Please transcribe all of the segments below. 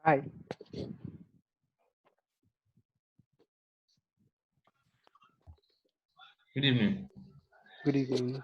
Hi. Good evening. Good evening.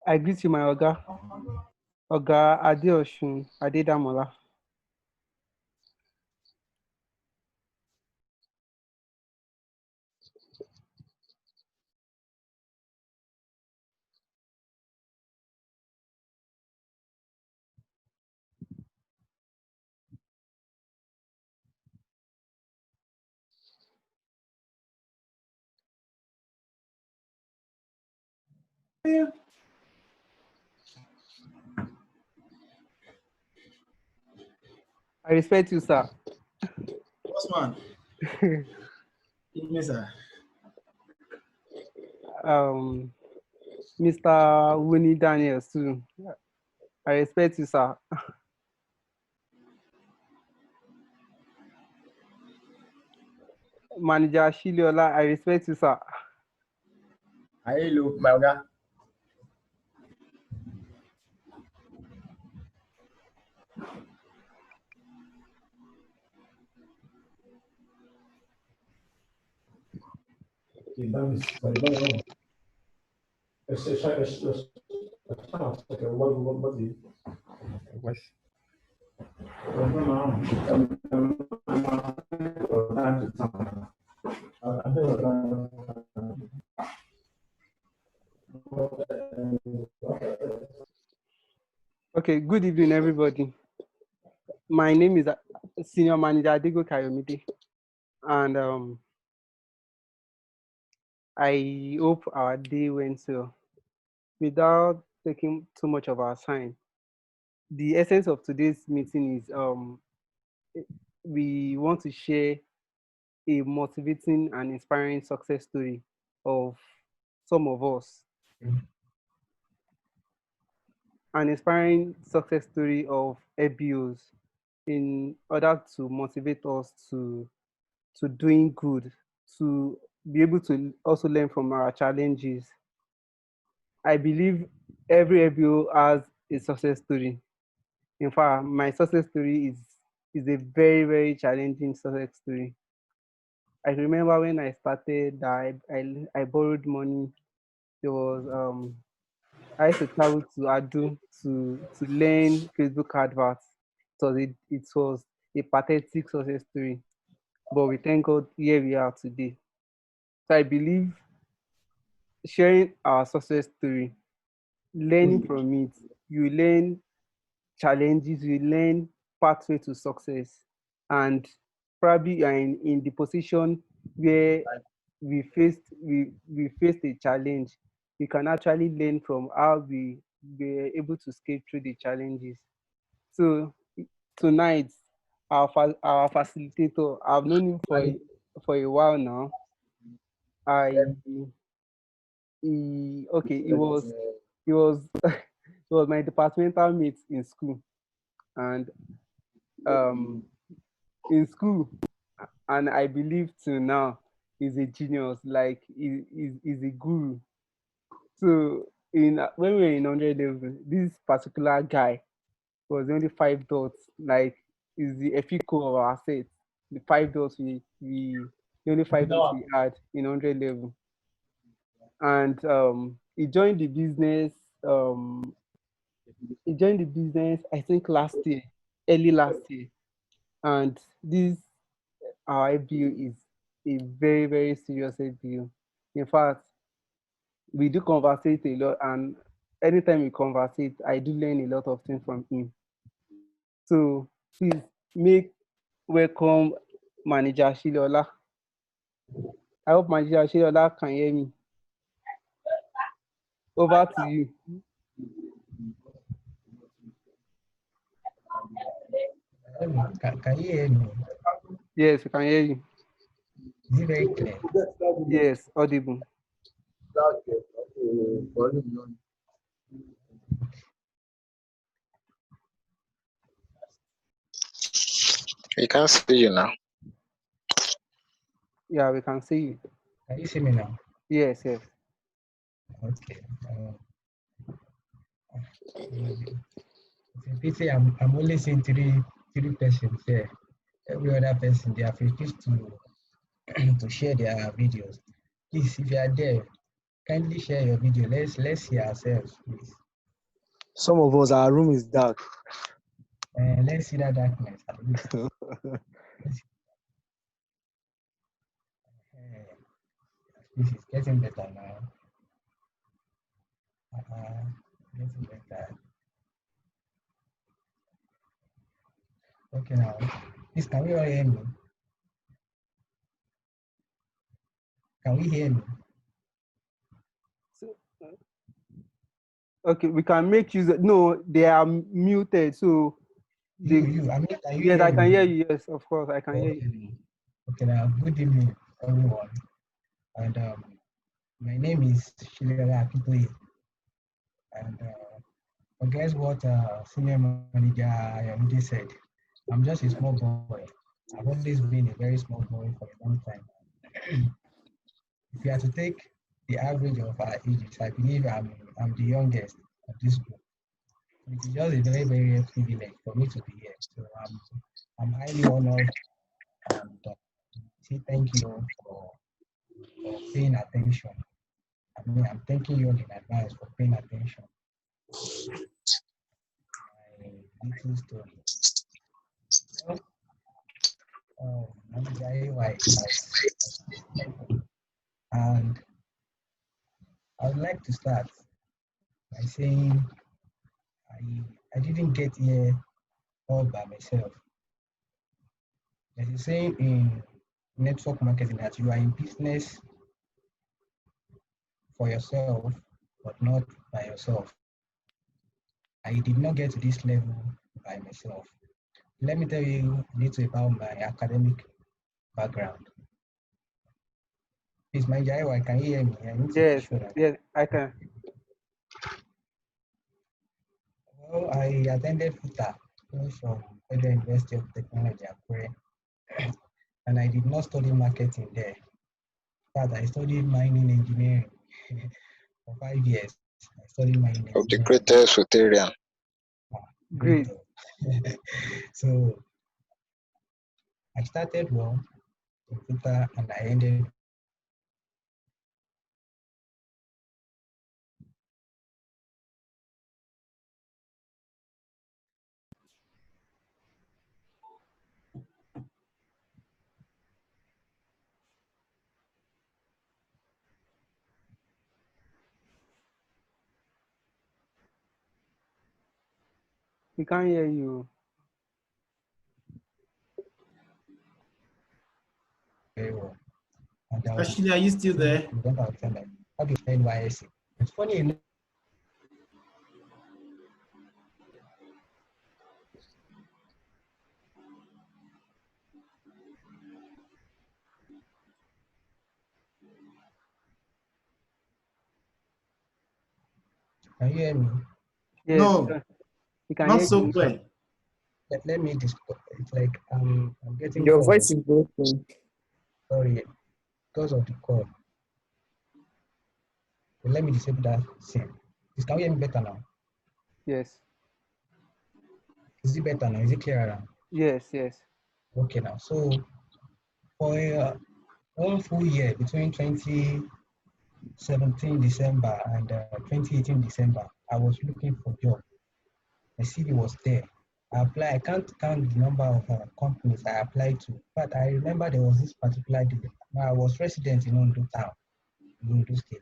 I greet you, my Oga Adeosun Adedamola. I respect you, sir. What's man? Yes, sir. Mr. Winnie Daniels too. I respect you, sir. Manager Sileola, I respect you, sir. Hello, my Oga. Okay, good evening, everybody. My name is Senior Manager Adigo Kayomide, and I hope our day went well. Without taking too much of our time, the essence of today's meeting is we want to share a motivating and inspiring success story of some of us, an inspiring success story of FBOs in order to motivate us to doing good, to be able to also learn from our challenges. I believe every FBO has a success story. In fact, my success story is a very, very challenging success story. I remember when I started, I borrowed money. There was I used to travel to Adu to learn Facebook adverts. It was a pathetic success story, but we thank God here we are today. So I believe sharing our success story, learning from it, you learn challenges, you learn pathway to success, and probably you are in the position where we faced a challenge. We can actually learn from how we were able to escape through the challenges. So tonight, our facilitator, I've known him for a while now. I okay, he was he was my departmental mate in school, and um in school, and I believe till now he's a genius, like he's a guru. So in when we were in 100 level, this particular guy was only 5 dots, like is the effico of our set. The 5 dots the only 5 dots we had in 100 level. And he joined the business. Um, he joined the business, I think last year, early last year. And this our FBU is a very, very serious FBU. In fact, we do conversate a lot, and anytime we conversate, I do learn a lot of things from him. So please make welcome Manager Sileola. I hope Manager Sileola can hear me. Over to you. Can you hear me? Yes, we can hear you. Is it very clear? Yes, audible. We can't see you now. Yeah, we can see you. Can you see me now? Yes, yes. Okay. It's a pity I'm only seeing three persons here. Every other person they have refused to share their videos. Please, if you are there, kindly share your video. Let's see ourselves, please. Some of us, our room is dark. Let's see that darkness at least. This is getting better now. Getting better. Okay now. Please, can we all hear me? Can we hear me? So, okay, we can make use. No, they are muted. So they. I mean, can you Yes, hear I can me? hear you. Yes, of course, I can hear you. Okay now. Good evening, everyone. And my name is Sileola Akitoye. And guess what senior manager Ayomide said? I'm just a small boy. I've always been a very small boy for a long time. If you are to take the average of our ages, I believe I'm the youngest of this group. It is just a very, very privilege for me to be here. So I'm highly honored and say thank you for paying attention. I mean, I'm thanking you all in advance for paying attention. My little story. Well, Manager AY has And I would like to start by saying I didn't get here all by myself. There's a saying in network marketing that you are in business for yourself, but not by yourself. I did not get to this level by myself. Let me tell you a little about my academic background. Please, my Jaiwa, can you hear me? I need to be Yes, sure that. yes, I can. Well, I attended FUTA from Federal University of Technology, Akure, and I did not study marketing there. But I studied mining engineering for 5 years. I studied mining Of the engineering. greatest Rotarian. Great. So I started well in FUTA and I ended. We can't hear you. Very well. And Actually, are you still there? we went out and how do you spell NYSC? It's funny enough. Can you hear me? Yes, No, we can not hear so you. well. Let me discuss. It's like I'm getting Your calls. voice is broken. Sorry, because of the call. So let me disable that thing. Please, can you hear me better now? Yes, Is it better now? Is it clearer now? yes, yes. Okay now. So for 1 full year between 2017 December and 2018 December, I was looking for job. My CV was there. I applied. I can't count the number of companies I applied to, but I remember there was this particular day. I was resident in Ondo town, in Ondo State.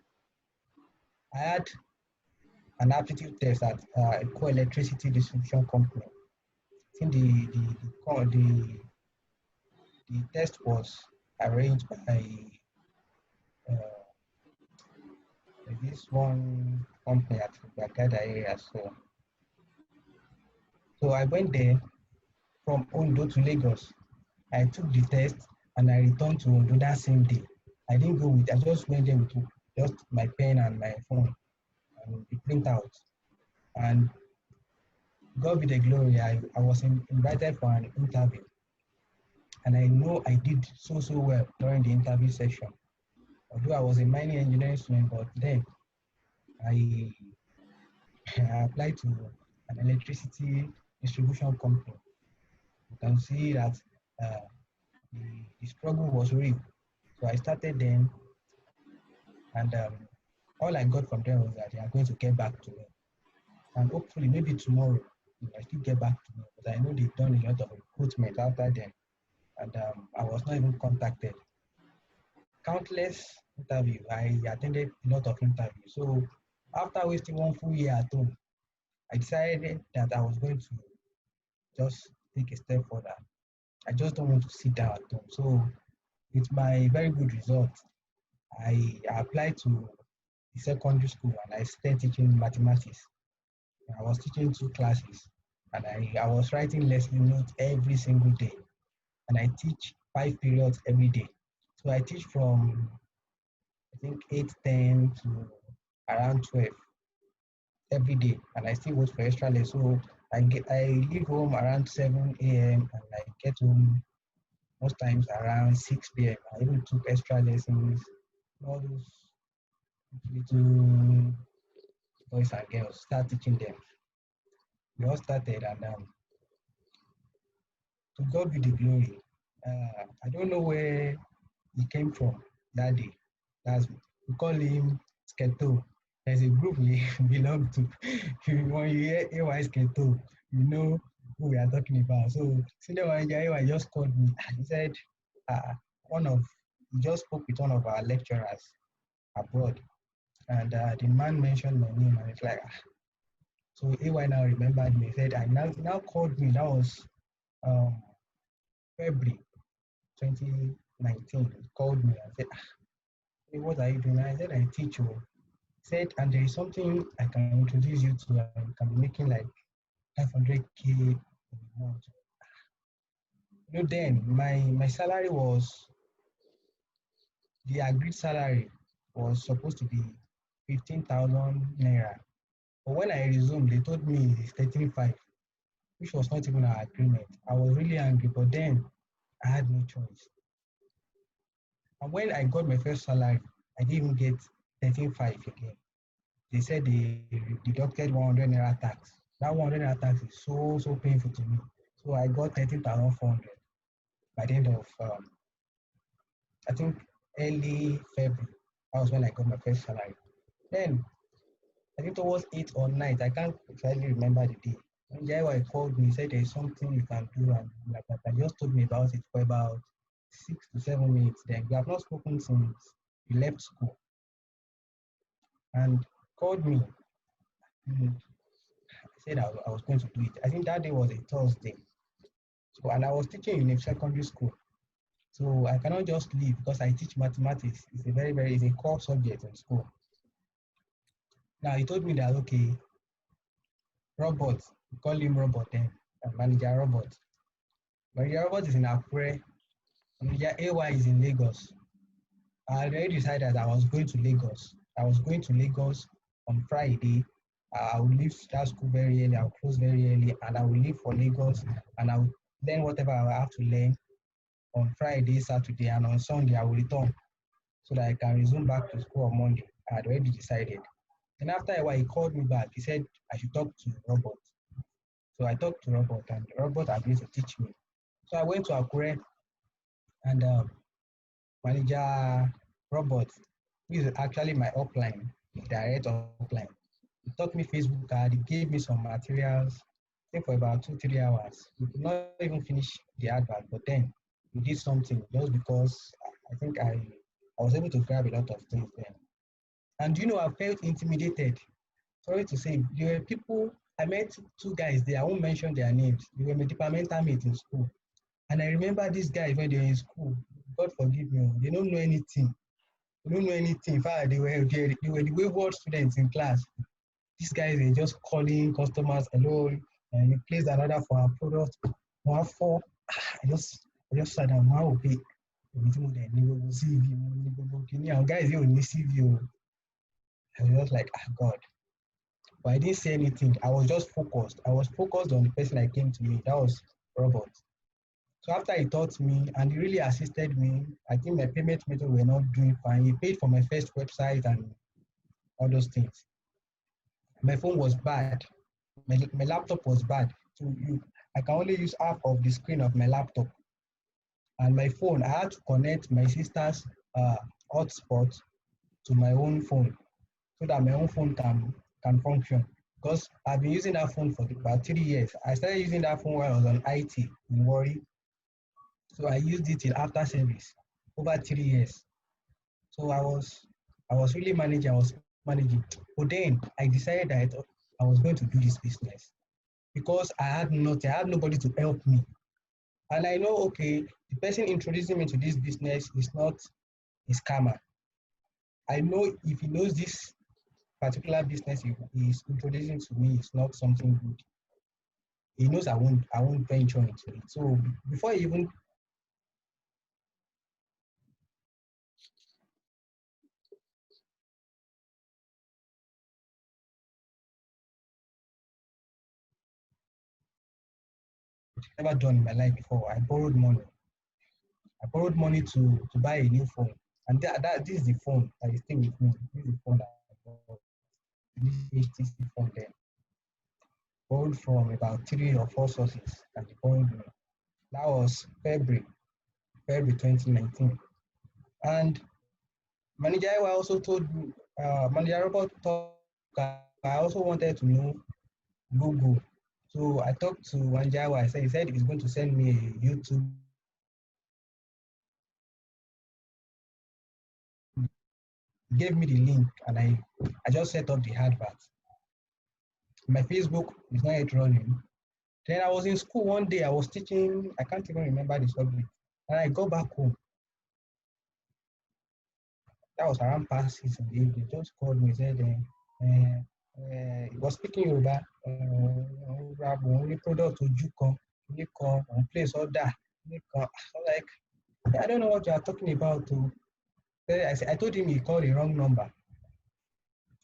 I had an aptitude test at a co-electricity distribution company. I think the test was arranged by uh, this one company at Bagada area. So I went there from Ondo to Lagos. I took the test and I returned to Ondo that same day. I didn't go with. I just went there with just my pen and my phone and the printout. And God be the glory. I was invited for an interview, and I know I did so well during the interview session. Although I was a mining engineering student, but then I, I applied to an electricity distribution company. You can see that uh, the struggle was real. So I started then, and all I got from them was that they are going to get back to me. And hopefully, maybe tomorrow, they might still get back to me. But I know they've done a lot of recruitment after them, and I was not even contacted. Countless interview. I attended a lot of interviews. So after wasting 1 full year at home, I decided that I was going to just take a step further. I just don't want to sit down at home. So with my very good result, I applied to the secondary school and I started teaching mathematics. I was teaching 2 classes and I was writing lesson notes every single day. And I teach 5 periods every day. So I teach from I think 8:10 to around 12 every day, and I still wait for extra lesson. So I leave home around 7 a.m. and I get home most times around 6 p.m. I even took extra lessons. All those little boys and girls start teaching them. We all started, and to God be the glory. I don't know where he came from that day. That's we call him Sketo. There's a group we belong to. When you hear AY Sketo, you know who we are talking about. So Senior Manager AY just called me and he said, one of he just spoke with one of our lecturers abroad, and the man mentioned my name, and it's like, so AY now remembered me, said, I now called me. That was um, February 2019. He called me and said, hey, what are you doing? I said, I teach you. He said, and there is something I can introduce you to, and you can be making like 500K in a month. Then my salary was, the agreed salary was supposed to be 15,000 naira. But when I resumed, they told me it's 13.5, which was not even our agreement. I was really angry, but then I had no choice. And when I got my first salary, I didn't even get 13.5 again. They said they deducted 100 naira tax. That 100 naira tax is so painful to me. So I got 13,400 by the end of, I think, early February. That was when I got my first salary. Then I think towards 8 or 9, I can't exactly remember the day. When Jaiwa called me, said there's something you can do, and like that. I just told me about it for about 6 to 7 minutes. Then we have not spoken since we left school, and called me and said I was going to do it. I think that day was a Thursday. So, and I was teaching in a secondary school. So I cannot just leave because I teach mathematics. It's a it's a core subject in school. Now he told me that, okay, Robert, we call him Robert then, Manager Robert. Manager Robert is in Akure, Manager AY is in Lagos. I already decided I was going to Lagos. I was going to Lagos on Friday. I will leave that school very early, I'll close very early, and I will leave for Lagos, and I will learn whatever I have to learn on Friday, Saturday, and on Sunday I will return so that I can resume back to school on Monday. I had already decided. Then after a while, he called me back. He said I should talk to Robert. So I talked to Robert, and Robert agreed to teach me. So I went to Akure, and manager Robert, who is actually my upline, direct upline, he taught me Facebook card. He gave me some materials, I think for about 2 3 hours. We could not even finish the advert, but then we did something just because I think I was able to grab a lot of things then. And I felt intimidated. Sorry to say, there were people, I met two guys there, I won't mention their names. They were my departmental mates in school. And I remember these guys when they were in school, God forgive me, they don't know anything. They don't know anything. In fact, they were the wayward students in class. These guys are just calling customers, hello, and you placed an order for our product. One for, I just sat down, wow, okay. Guys, you only CV. I was just like, God. But I didn't say anything. I was just focused. I was focused on the person that came to me. That was Robert. So after he taught me and he really assisted me, I think my payment method were not doing fine. He paid for my first website and all those things. My phone was bad. My laptop was bad. So I can only use half of the screen of my laptop. And my phone, I had to connect my sister's hotspot to my own phone so that my own phone can function. Because I've been using that phone for about 3 years. I started using that phone while I was on IT in Warri. So I used it till after service, over 3 years. So I was really managing, I was managing. But then I decided that I was going to do this business because I had nothing, I had nobody to help me. And I know, okay, the person introducing me to this business is not a scammer. I know if he knows this particular business he is introducing to me is not something good, he knows I won't venture into it. So before he even never done in my life before, I borrowed money. I borrowed money to buy a new phone. And this is the phone that is still with me. This is the phone that I bought. This HTC phone then. Borrowed from about 3 or 4 sources that they borrowed me. That was February 2019. And Manager Iwa also told me, Manager Robert told I also wanted to know Google. So I talked to Manager Iwa. He said he's going to send me a YouTube He gave me the link, and I just set up the advert. My Facebook is not yet running. Then I was in school one day. I was teaching. I can't even remember the subject. And I go back home. That was around past 6 in the evening. Just called me, said, he was speaking Yoruba. Only product ojú kan, kíní kan, on place order, kíní kan. I'm like, I don't know what you are talking about. I told him he called the wrong number.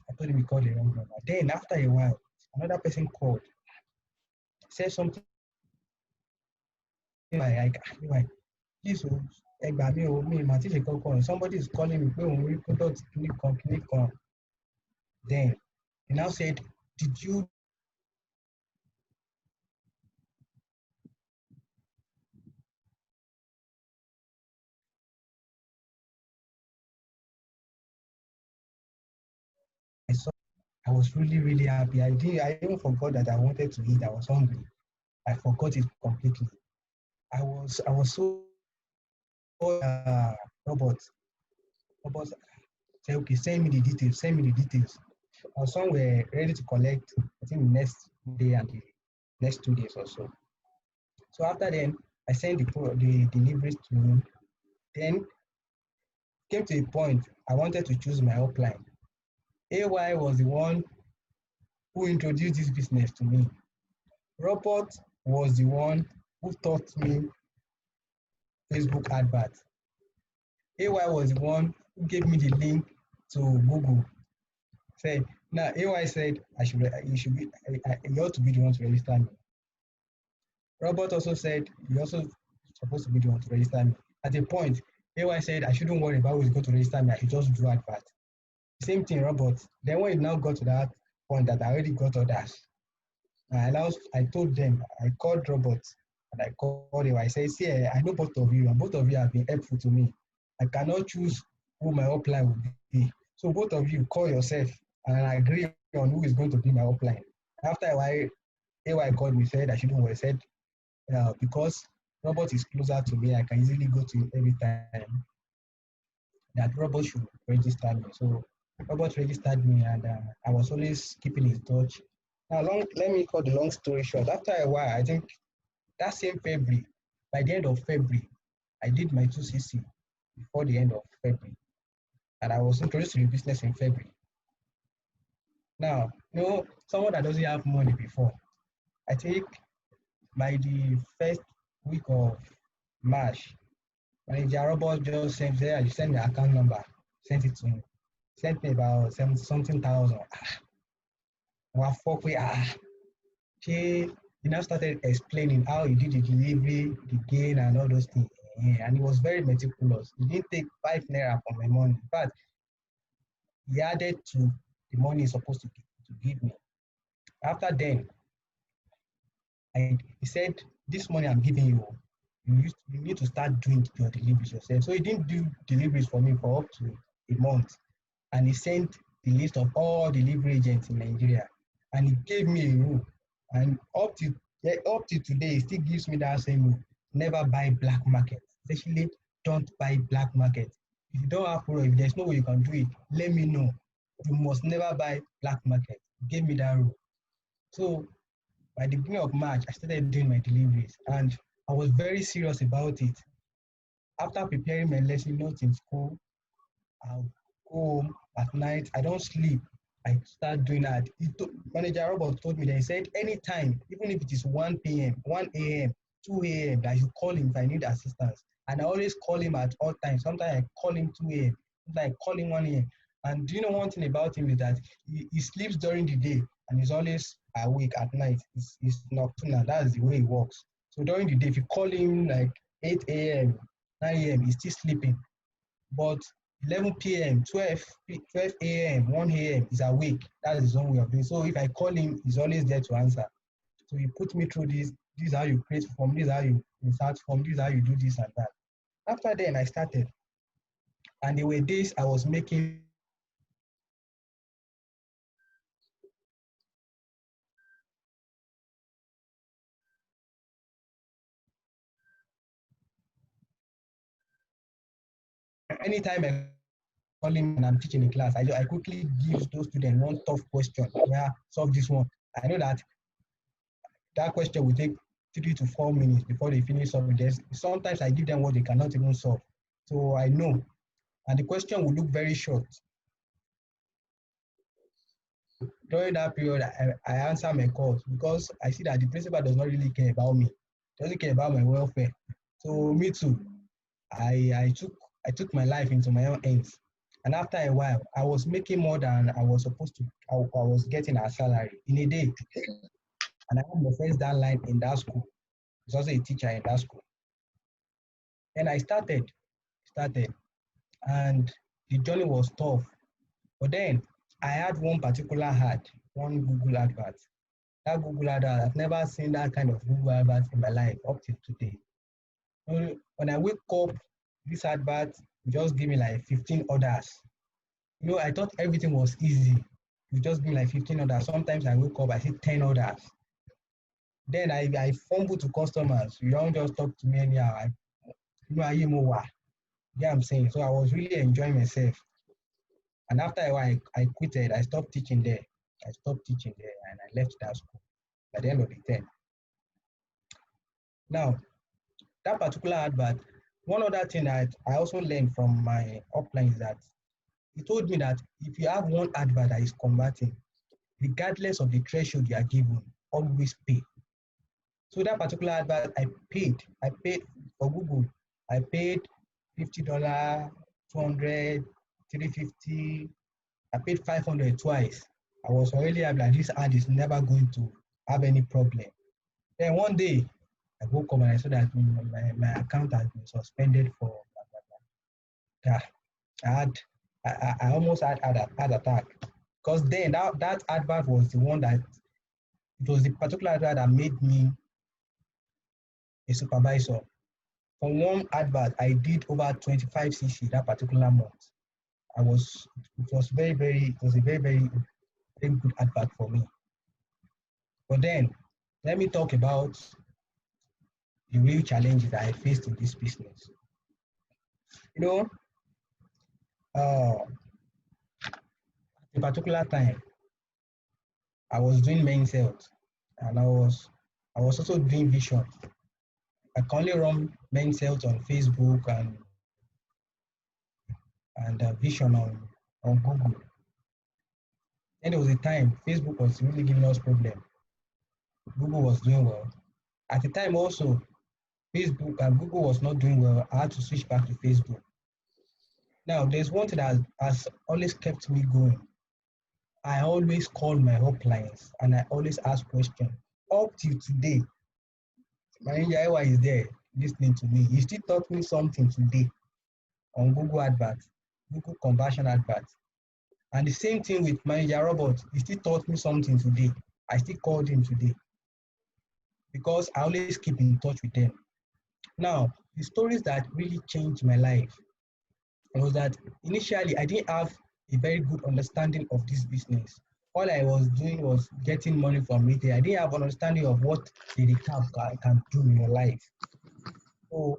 I told him he called the wrong number. Then after a while, another person called, said something like, please, ẹgbà mi o, mi mà ti ṣe kankan. Somebody is calling me pé òun rí product kíní kan. Then he now said, did you I saw I was really, really happy. I even forgot that I wanted to eat. I was hungry. I forgot it completely. I was so Robert. Robert said, okay, send me the details, send me the details. Our son were ready to collect, I think the next day and the next 2 days or so. So after then, I sent the deliveries to him. Then came to a point I wanted to choose my upline. AY was the one who introduced this business to me. Robert was the one who taught me Facebook advert. AY was the one who gave me the link to Google. Said now AY said you ought to be the one to register me. Robert also said you also supposed to be the one to register me. At a point, AY said I shouldn't worry about who's going to register me. I should just do advert. Same thing, Robert. Then when it now got to that point that I already got others, I told them, I called Robert and I called him. I said, see, I know both of you, and both of you have been helpful to me. I cannot choose who my upline will be. So both of you call yourself and agree on who is going to be my upline. After a while, AY called me, said I shouldn't worry. Said, because Robert is closer to me, I can easily go to him every time. That Robert should register me. So Robert registered me, and I was always keeping in touch. Now, let me cut the long story short. After a while, I think that same February, by the end of February, I did my 2CC before the end of February. And I was introduced to the business in February. Now, someone that doesn't have money before, I think by the first week of March, Manager Robert just you send the account number, sent it to me. Sent me about something thousand. He now started explaining how he did the delivery, the gain, and all those things. And he was very meticulous. He didn't take 5 naira from my money. In fact, he added to the money he's supposed to give me. After then, he said, this money I'm giving you, you need to start doing your deliveries yourself. So he didn't do deliveries for me for up to a month. And he sent the list of all delivery agents in Nigeria. And he gave me a rule. And up to today, he still gives me that same rule. Never buy black market. Especially don't buy black market. If you don't have product, if there's no way you can do it, let me know. You must never buy black market. He gave me that rule. So by the beginning of March, I started doing my deliveries. And I was very serious about it. After preparing my lesson notes in school, I'll go home at night. I don't sleep. I start doing that. Manager Robert told me that he said anytime, even if it is 1 p.m., 1 a.m., 2 a.m., that you call him if I need assistance. And I always call him at all times. Sometimes I call him 2 a.m., sometimes I call him 1 a.m. And do you know one thing about him is that he sleeps during the day and he's always awake at night. He's nocturnal. That's the way he works. So during the day, if you call him like 8 a.m., 9 a.m., he's still sleeping. But 11 p.m., 12 a.m., 1 a.m. is awake. That's his own way of doing. So if I call him, he's always there to answer. So he put me through this. This is how you create form. This is how you insert form. This is how you do this and that. After then, I started. And there were days I was making anytime I calling me and I'm teaching a class, I quickly give those students one tough question. Yeah, solve this one. I know that that question will take 3 to 4 minutes before they finish solving this. Sometimes I give them what they cannot even solve. So I know. And the question will look very short. During that period, I answer my calls because I see that the principal does not really care about me, doesn't care about my welfare. So me too, I took my life into my own hands. And after a while, I was making more than I was supposed to. I was getting a salary in a day. And I had my first downline in that school. I was also a teacher in that school. And I started, and the journey was tough. But then I had one particular ad, one Google advert. That Google advert, I've never seen that kind of Google advert in my life up till today. When I wake up, this advert just give me like 15 orders. I thought everything was easy. You just give me like 15 orders. Sometimes I wake up, I see 10 orders. Then I fumble to customers. You don't just talk to me anyhow. You know what I'm saying? So I was really enjoying myself. And after a while, I quitted. I stopped teaching there. I stopped teaching there and I left that school at the end of the term. Now, that particular advert, one other thing that I also learned from my upline is that he told me that if you have one advert that is converting, regardless of the threshold you are given, always pay. So that particular advert, I paid for Google. I paid $50, 200, 350. I paid 500 twice. I was already happy that this ad is never going to have any problem. Then one day, I woke up and I saw that my account has been suspended for blah, blah, blah. I almost had attack because then that advert was the one that it was the particular advert that made me a supervisor. From one advert, I did over 25 CC that particular month. It was it was a very, very, very good advert for me. But then, let me talk about the real challenges that I faced in this business. You know, at a particular time, I was doing men's health and I was also doing vision. I currently run men's health on Facebook and vision on Google. And there was a time Facebook was really giving us problem. Google was doing well. At the time also, Facebook and Google was not doing well. I had to switch back to Facebook. Now, there's one thing that has always kept me going. I always call my uplines and I always ask questions. Up till today, my Mgr is there listening to me. He still taught me something today on Google adverts, Google conversion adverts. And the same thing with Manager Robot. He still taught me something today. I still called him today because I always keep in touch with them. Now, the stories that really changed my life was that initially I didn't have a very good understanding of this business. All I was doing was getting money from retail. I didn't have an understanding of what the recap can do in your life. So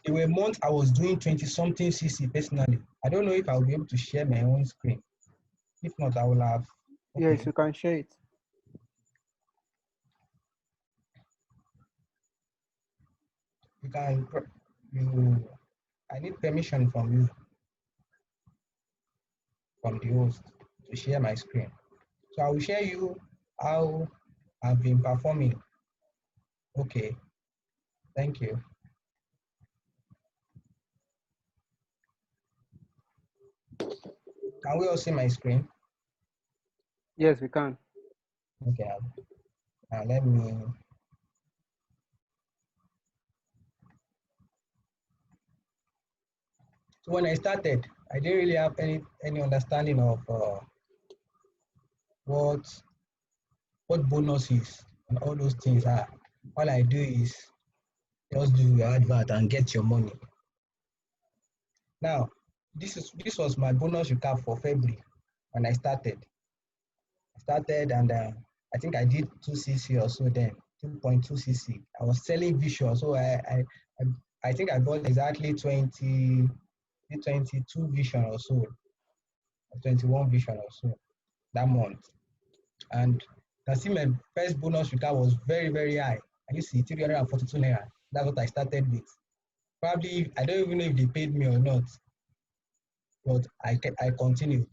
there were months I was doing 20 something CC personally. I don't know if I'll be able to share my own screen. If not, I will have. Yes, Okay. you can share it. You can, I need permission from you, from the host, to share my screen. So I will share you how I've been performing. Okay, thank you. Can we all see my screen? Yes, we can. Okay, let me. So when I started, I didn't really have any understanding of what bonus is and all those things are. All I do is just do your advert and get your money. Now, this was my bonus recap for February when I started. And I think I did 2cc or so then, 2.2cc. I was selling visual, so I think I bought exactly 22 vision or so. 21 vision or so that month. And I see my first bonus recap was very, very high. I used to see 342 naira. That's what I started with. Probably, I don't even know if they paid me or not, but I continued.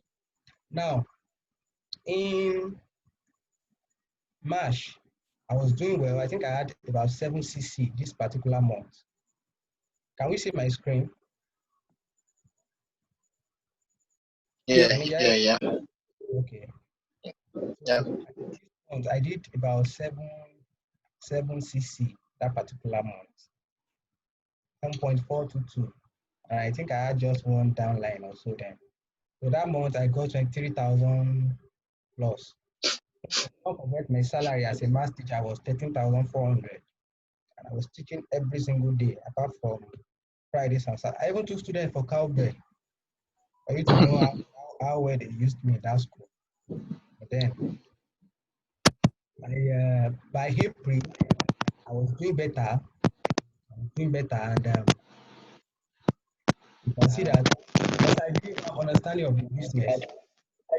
Now, in March, I was doing well. I think I had about 7cc this particular month. Can we see my screen? Yeah, Manager? yeah, yeah, Okay. yeah. So this month I did about 7cc that particular month, 7.422. And I think I had just one downline or so then. So that month I got 23,000 plus. Don't forget my salary as a math teacher was 13,400. And I was teaching every single day apart from Fridays and Saturdays. I even took students for cowbell for you to know how well they used me in that school. But then by April, I was doing better. I was doing better, and you can see that because I didn't have understanding of the business, I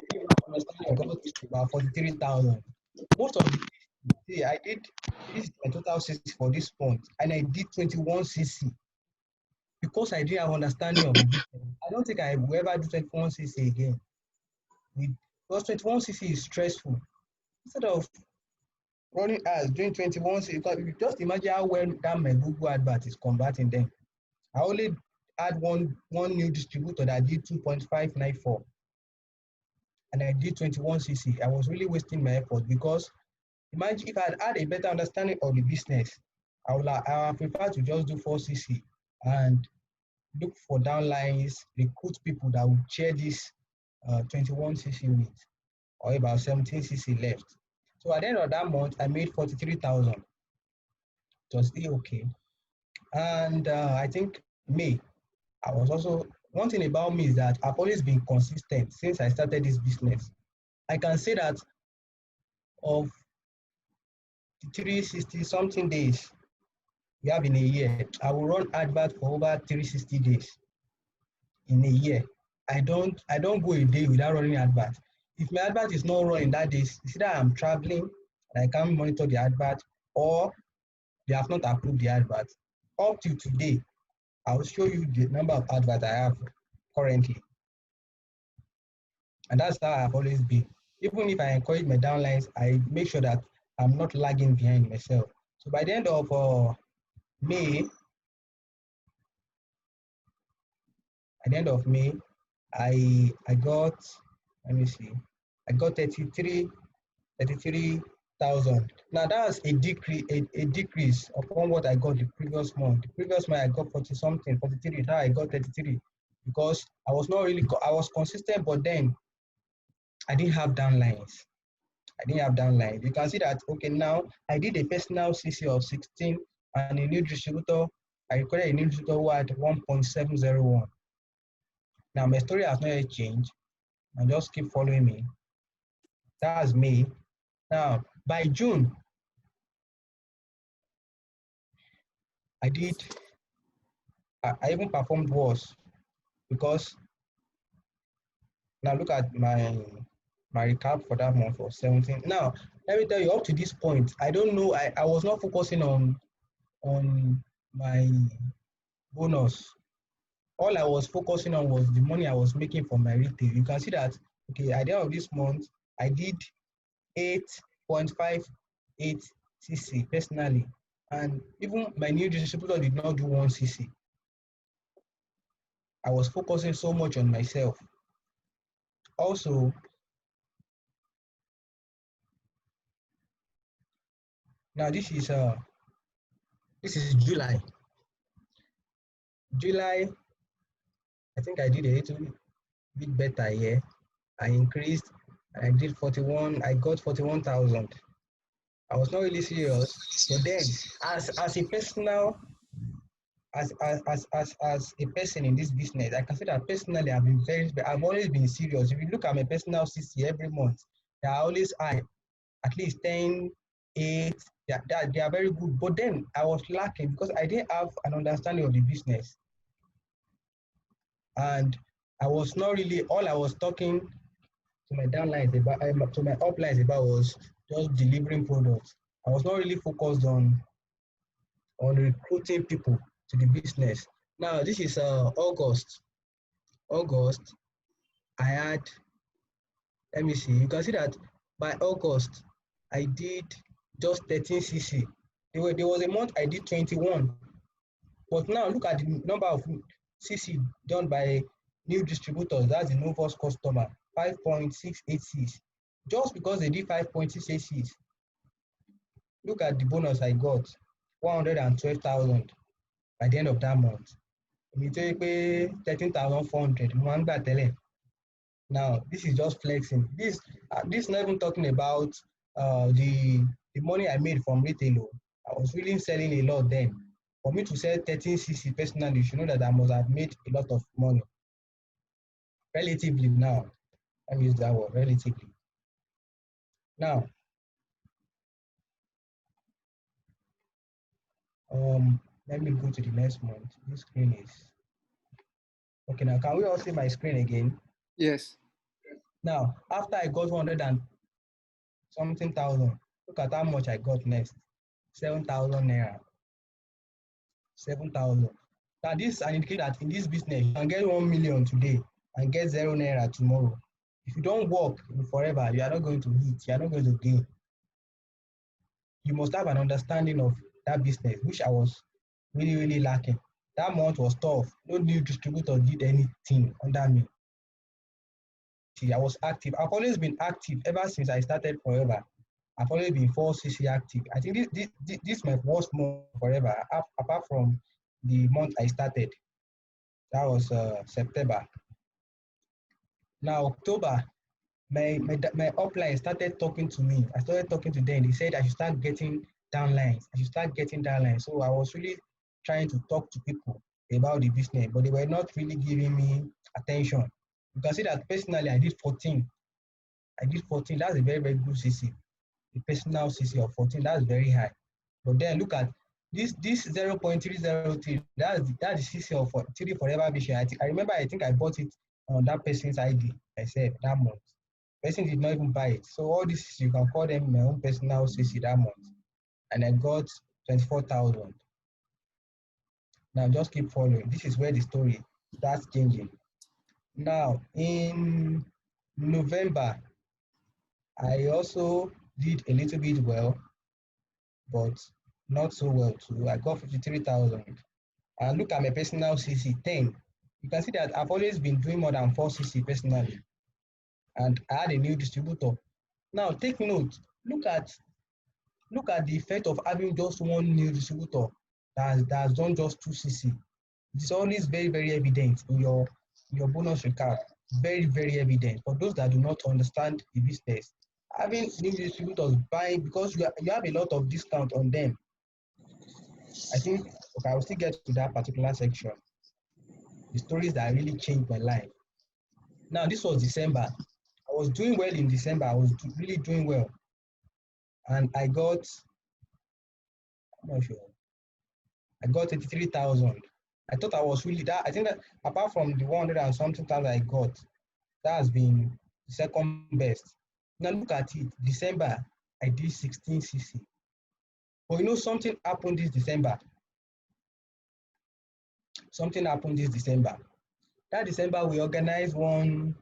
got about 43,000. Most of the see, I did this is my total CC for this month, and I did 21 CC because I didn't have understanding of the business. I don't think I will ever do 21 CC again. Because 21 CC is stressful. Instead of running ads doing 21 CC, because you just imagine how well that my Google advert is converting them. I only had one new distributor that did 2.594 and I did 21 CC. I was really wasting my effort because imagine if I had a better understanding of the business, I would prefer to just do 4cc and look for downlines, recruit people that would share this 21cc with, or about 17cc left. So at the end of that month, I made 43,000. It was still okay. And I think May, I was also, one thing about me is that I've always been consistent since I started this business. I can say that of 360 something days we have in a year, I will run advert for over 360 days in a year. I don't go a day without running advert. If my advert is not running that day, it's either I'm traveling and I can't monitor the advert, or they have not approved the advert. Up to today, I will show you the number of adverts I have currently. And that's how I've always been. Even if I encourage my downlines, I make sure that I'm not lagging behind myself. So by the end of May, at the end of May, I got, let me see, I got 33,000. Now that's a decrease upon what I got the previous month. The previous month I got 40 something, 43. Now I got 33 because I was not really I was consistent, but then I didn't have downlines. I didn't have downlines. You can see that okay now I did a personal CC of 16 and a new distributor. I recorded a new distributor who had 1.701. Now my story has not yet changed. And just keep following me. That's May. Now by June, I did I even performed worse because now look at my recap for that month was 17. Now let me tell you, up to this point, I don't know. I was not focusing on my bonus. All I was focusing on was the money I was making from my retail. You can see that okay, at the end of this month, I did 8.58 cc personally, and even my new distributor did not do 1cc. I was focusing so much on myself. Also, now this is July. July, I think I did a little bit better here. I increased. I did 41. I got 41,000. I was not really serious, but then as a personal as a person in this business, I can say that personally I've always been serious. If you look at my personal CC every month, they are always high, at least 10, 8. They are very good. But then I was lacking because I didn't have an understanding of the business. And I was not really, all I was talking to my downlines about, to my uplines about was just delivering products. I was not really focused on recruiting people to the business. Now this is August. August, I had, let me see, you can see that by August, I did just 13cc. There was a month I did 21. But now look at the number of cc done by new distributors, that's the Novus customer, 5.686. Just because they did 5.686, look at the bonus I got, 112,000 by the end of that month. Èmi tó yẹ pé 13,400 mo máa ń gbà tẹ́lẹ̀. Now, this is just flexing. This not even talking about the money I made from retail. I was really selling a lot then. For me to sell 13cc personally, you should know that I must have made a lot of money. Relatively now. Let me use that word, relatively. Now, let me go to the next month. This screen is okay. Now, can we all see my screen again? Yes. Now, after I got 100 and something thousand, look at how much I got next. 7,000 naira. 7,000. Now, this is an indicator that in this business, you can get 1 million today and get 0 naira tomorrow. If you don't work forever, you are not going to eat, you are not going to gain. You must have an understanding of that business, which I was really, really lacking. That month was tough. No new distributor did anything under me. See, I was active. I've always been active ever since I started Forever. I've always been 4cc active. I think this is my worst month Forever, apart from the month I started. That was September. Now, October, my upline started talking to me. I started talking to them. They said I should start getting downlines. I should start getting downlines. So I was really trying to talk to people about the business, but they were not really giving me attention. You can see that personally, I did 14. I did 14. That's a very, very good CC. The personal CC of 14, that's very high. But then look at this 0.303. That's the CC of 3 Forever Vision. I remember, I think I bought it on that person's ID. I said that month. Person did not even buy it. So all this, you can call them my own personal CC that month. And I got 24,000. Now just keep following. This is where the story starts changing. Now in November, I also did a little bit well, but not so well too. I got 53,000. And look at my personal CC 10. You can see that I've always been doing more than 4cc personally. And I had a new distributor. Now take note, look at the effect of having just one new distributor that has done just 2cc. It's always very, very evident in your bonus recap. Very, very evident. For those that do not understand the business, having new distributors buying, because you have a lot of discount on them. I think, okay, I will still get to that particular section. The stories that really changed my life. Now, this was December. I was doing well in December. I was really doing well. And I got, I'm not sure, I got 83,000. I thought I was really that. I think that apart from the 100 and something thousand I got, that has been the second best. Now look at it. December, I did 16cc. But you know, something happened this December. Something happened this December. That December, we organized one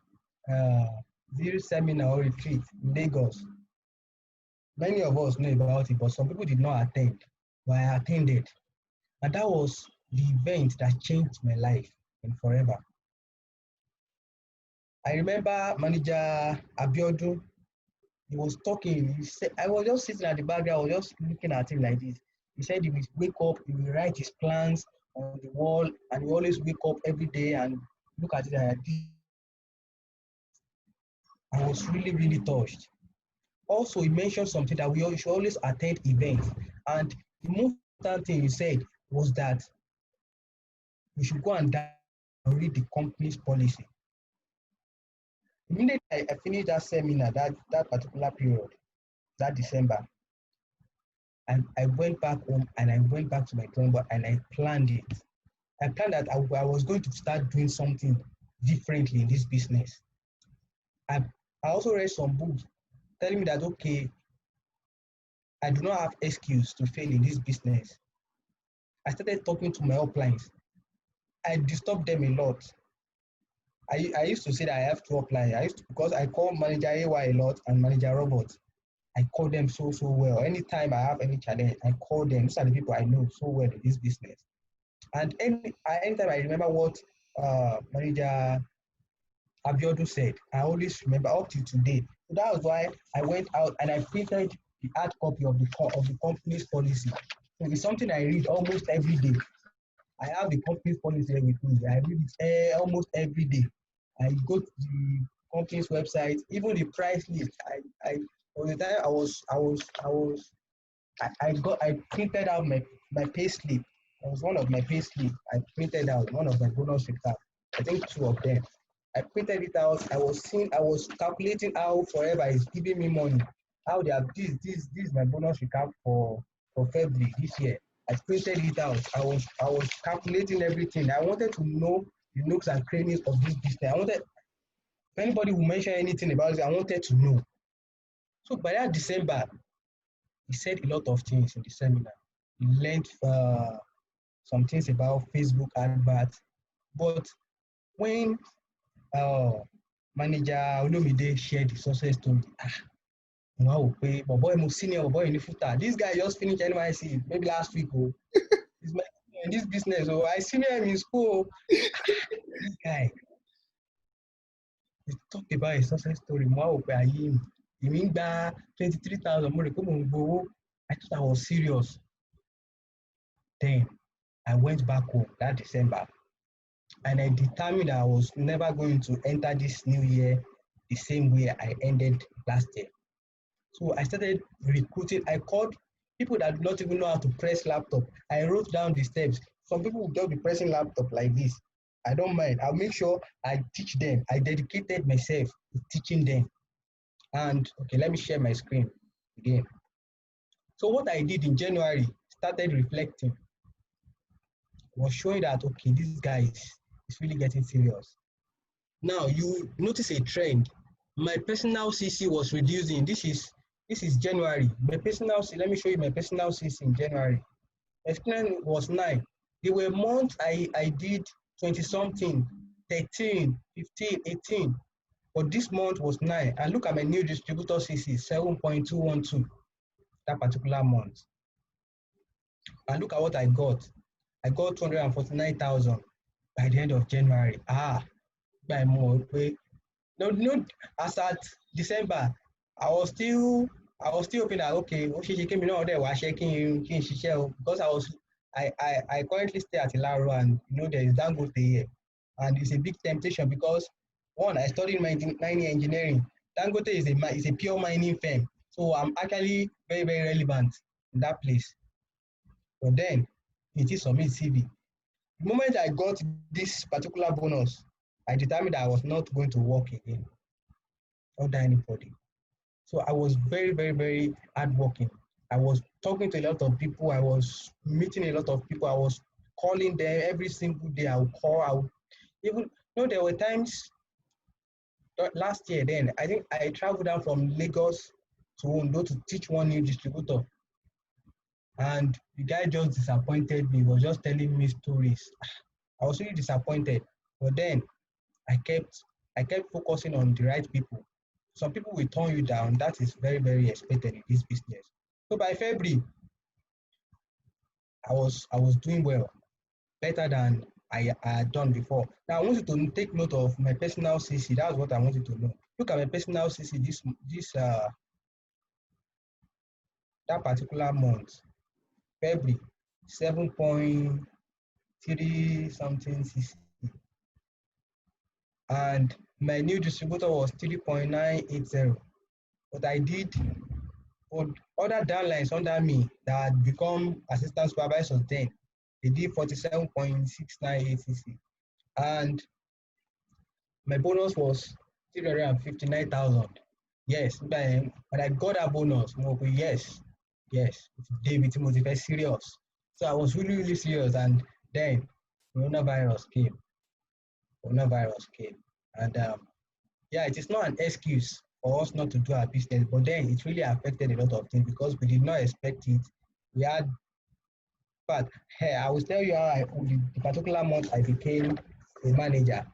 zero seminar or retreat in Lagos. Many of us know about it, but some people did not attend. But I attended. And that was the event that changed my life and forever. I remember Manager Abiodun, he was talking. He said, I was just sitting at the background, I was just looking at him like this. He said he will wake up, he will write his plans on the wall, and he always wake up every day and look at it and I was really, really touched. Also, he mentioned something that we should always attend events. And the most important thing he said was that we should go and read the company's policy. Immediately I finished that seminar, that particular period, that December, and I went back home and I went back to my drawing board and I planned it. I planned that I was going to start doing something differently in this business. I, I also read some books telling me that, okay, I do not have excuse to fail in this business. I started talking to my uplines. I disturbed them a lot. I used to say that I have two uplines. Because I call manager AY a lot and manager Robert. I call them so well. Anytime I have any challenge, I call them. These are the people I know so well in this business. And anytime I remember what manager Abiodun said, I always remember up to today. So that was why I went out and I printed the hard copy of the company's policy. So it's something I read almost every day. I have the company's policy here with me. I read it almost every day. I go to the company's website, even the price list. On the time I printed out my pay slip. It was one of my pay slip. I printed out one of my bonus recap. I think two of them. I printed it out. I was calculating how Forever is giving me money. How they have this is my bonus recap for February this year. I printed it out. I was calculating everything. I wanted to know the nooks and crannies of this business. I wanted if anybody will mention anything about it, I wanted to know. So by that December, he said a lot of things in the seminar. He learned some things about Facebook adverts. But when uh, manager Olomide shared the success story, wow, boy, I'm senior, boy in the footer. This guy just finished NYC maybe last week. Oh, he's my in this business. Oh, I senior him in school. This guy, he talked about his success story. Wow, by him. He mean that 23,000 more. I thought I was serious. Then I went back home that December and I determined that I was never going to enter this new year the same way I ended last year. So I started recruiting. I called people that do not even know how to press laptop. I wrote down the steps. Some people will just be pressing laptop like this. I don't mind. I'll make sure I teach them. I dedicated myself to teaching them. And okay, let me share my screen again. So what I did in January, started reflecting, was showing that okay, this guy is really getting serious. Now you notice a trend. My personal CC was reducing. This is January. My personal CC, let me show you my personal CC in January. My personal was 9. There were months I did 20 something, 13, 15, 18. But this month was 9. And look at my new distributor CC, 7.212 that particular month. And look at what I got. I got 249,000 by the end of January. By more. No, as at December, I was still hoping that okay, she came in order was shaking because I currently stay at Ilaro and there is Dangote here. And it's a big temptation because one, I studied mining engineering. Dangote is a pure mining firm. So I'm actually very, very relevant in that place. But then it is submit CV. The moment I got this particular bonus, I determined that I was not going to work again under anybody. So I was very, very, very hardworking. I was talking to a lot of people. I was meeting a lot of people. I was calling them every single day. I would call. I would even there were times last year. Then I think I traveled down from Lagos to Ondo to teach one new distributor, and the guy just disappointed me. He was just telling me stories. I was really disappointed. But then I kept focusing on the right people. Some people will turn you down. That is very, very expected in this business. So by February, I was doing well, better than I had done before. Now I want you to take note of my personal CC. That's what I want you to know. Look at my personal CC this that particular month, February, 7.3 something CC. And my new distributor was 3.980. But I did for other downlines under me that had become assistant supervisors then, they did 47.698 CC. And my bonus was 359,000. Yes, when I got that bonus, yes, David Timothy very serious. So I was really, really serious. And then coronavirus came. coronavirus came. And yeah, it is not an excuse for us not to do our business, but then it really affected a lot of things because we did not expect it. We had, but hey, I will tell you how the particular month I became a manager.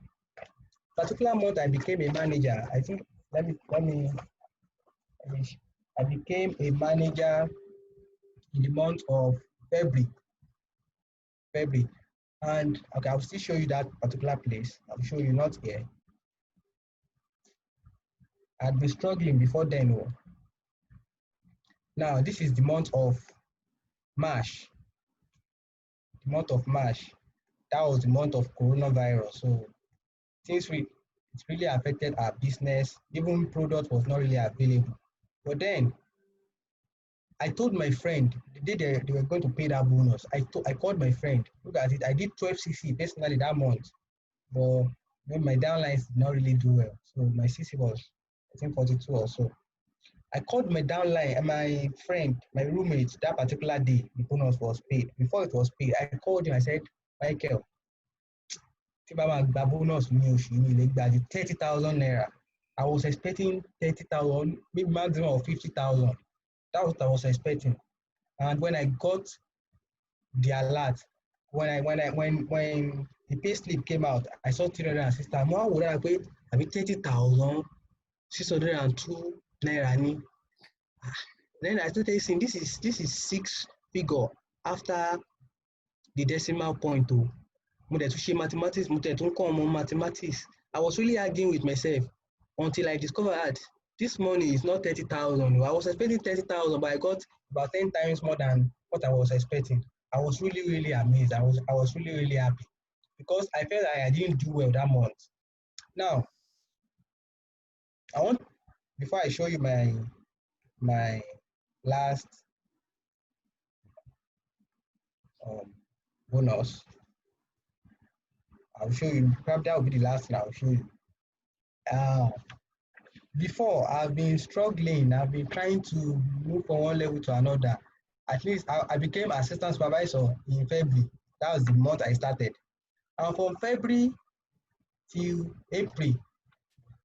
Particular month I became a manager. I think let me I became a manager in the month of February. February. And okay, I'll still show you that particular place. I'll show you not here. I'd been struggling before then. Oh. Now this is the month of March. The month of March. That was the month of coronavirus. So things we it really affected our business. Even product was not really available. But then I told my friend the day they were going to pay that bonus. I called my friend. Look at it. I did 12cc personally that month. But when my downlines did not really do well. So my CC was I think 42 or so. I called my downline and my friend, my roommate, that particular day, the bonus was paid. Before it was paid, I called him. I said, Michael, tí bá máa gba bonus ní oṣù yìí, lè gba di 30,000 naira. I was expecting 30,000, maybe maximum of 50,000. That was what I was expecting. And when I got the alert, when the pay slip came out, I saw 360. Mo wá wò dára pé àbí 30,602 naira ni. Then I started saying this is six figure after the decimal point. Oh, mo dẹ̀ tún ṣe mathematics, mo dẹ̀ tún kọ́ ọmọ mathematics. I was really arguing with myself until I discovered this money is not 30,000. I was expecting 30,000, but I got about 10 times more than what I was expecting. I was really, really amazed. I was really, really happy because I felt like I didn't do well that month. Now, I want before I show you my last bonus, I'll show you. Probably that will be the last thing I'll show you. Before I've been struggling, I've been trying to move from one level to another. At least I became assistant supervisor in February. That was the month I started. And from February till April,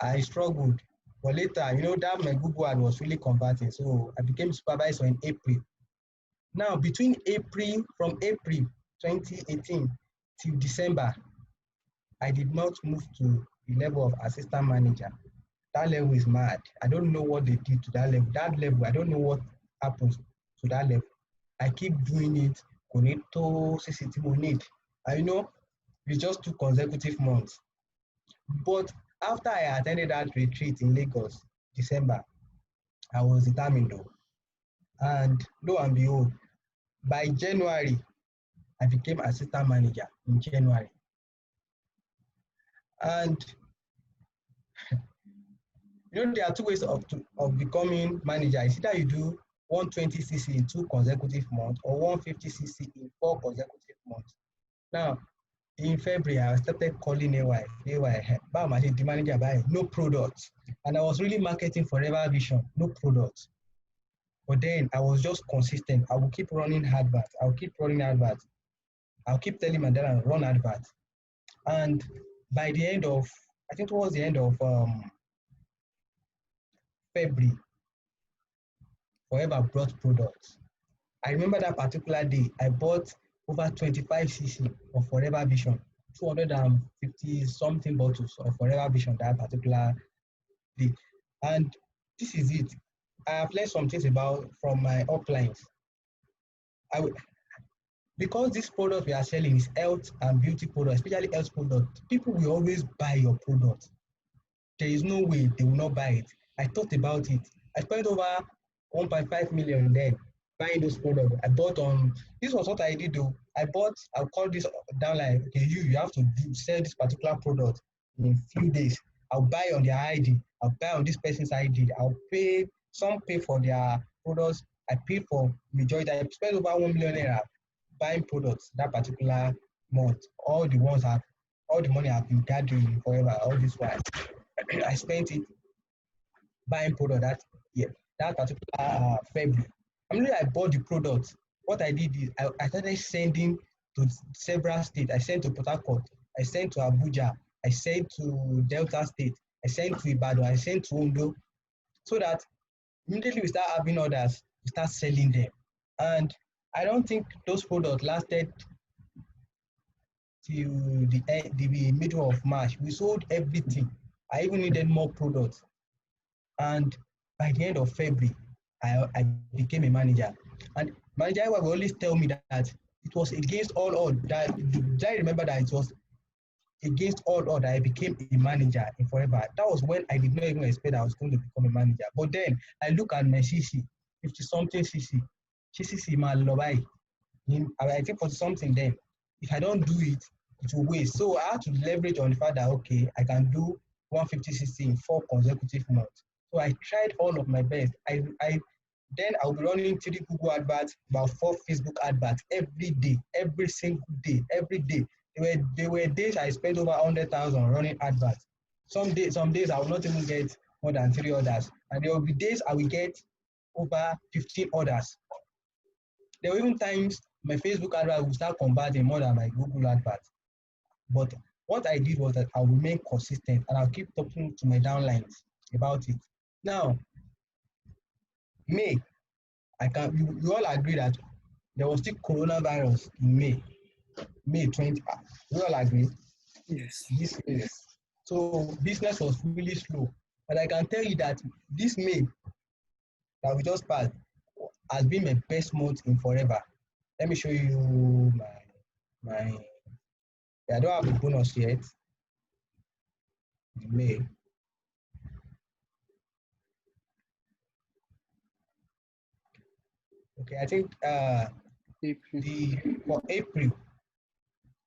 I struggled. But later, that my Google ad was really converting. So I became supervisor in April. Now, from April 2018 till December, I did not move to the level of assistant manager. That level is mad. I don't know what they did to that level. That level, I don't know what happens to that level. I keep doing it. Konito, CCT need. And it's just 2 consecutive months. But after I attended that retreat in Lagos, December, I was determined though. And lo and behold, by January, I became assistant manager in January. And there are 2 ways of becoming manager. It's either you do 120cc in 2 consecutive months or 150cc in 4 consecutive months. Now, in February, I started calling AY, the manager by no product. And I was really marketing Forever Vision, no product. But then I was just consistent. I will keep running adverts. I'll keep telling my dad and run adverts. And by the end of, I think towards the end of February, Forever brought products. I remember that particular day, I bought over 25cc of Forever Vision, 250 something bottles of Forever Vision that particular day. And this is it. I have learned some things from my uplines. Because this product we are selling is health and beauty product, especially health product, people will always buy your product. There is no way they will not buy it. I thought about it. I spent over 1.5 million then buying those products. This was what I did though. I'll call this down like, okay, you have to sell this particular product in a few days. I'll buy on their ID. I'll buy on this person's ID. Some pay for their products. I pay for majority. I spent over 1 million naira buying products that particular month. All the money I've been gathering forever, all this while. I spent it buying product that particular February. I bought the product. What I did is I started sending to several states. I sent to Port Harcourt. I sent to Abuja. I sent to Delta State, I sent to Ibadan, I sent to Ondo, so that immediately we start having orders, we start selling them. And I don't think those products lasted till the middle of March. We sold everything. I even needed more products. And by the end of February, I became a manager. And manager will always tell me that it was against all odds that I remember that it was against all odds I became a manager in forever. That was when I did not even expect I was going to become a manager. But then I look at my CC, 50 something CC. CC my lobby. I think 40 something then. If I don't do it, it will waste. So I had to leverage on the fact that okay, I can do 150 in 4 consecutive months. So I tried all of my best. I then I'll be running 3 Google adverts, about 4 Facebook adverts every day, every single day, every day. There were days I spent over 100,000 running adverts. Some days I will not even get more than 3 orders, and there will be days I will get over 15 orders. There were even times my Facebook advert will start converting more than my Google advert. But what I did was that I'll remain consistent and I'll keep talking to my downlines about it. Now, May, we all agree that there was still coronavirus in May 20. We all agree. Yes. This is so business was really slow. But I can tell you that this May that we just passed has been my best month in forever. Let me show you my I don't have the bonus yet. In May. Okay, I think April. for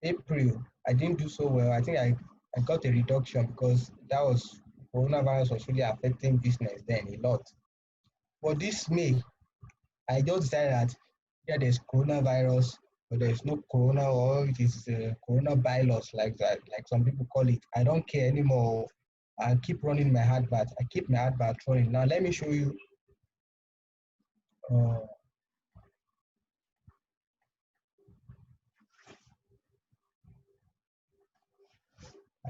April, I didn't do so well. I think I got a reduction because that was coronavirus was really affecting business then a lot. But this May, I just decided that yeah, there's coronavirus, but there's no corona or it is coronavirus like that, like some people call it. I don't care anymore. I keep running my advert. I keep my advert running. Now let me show you uh,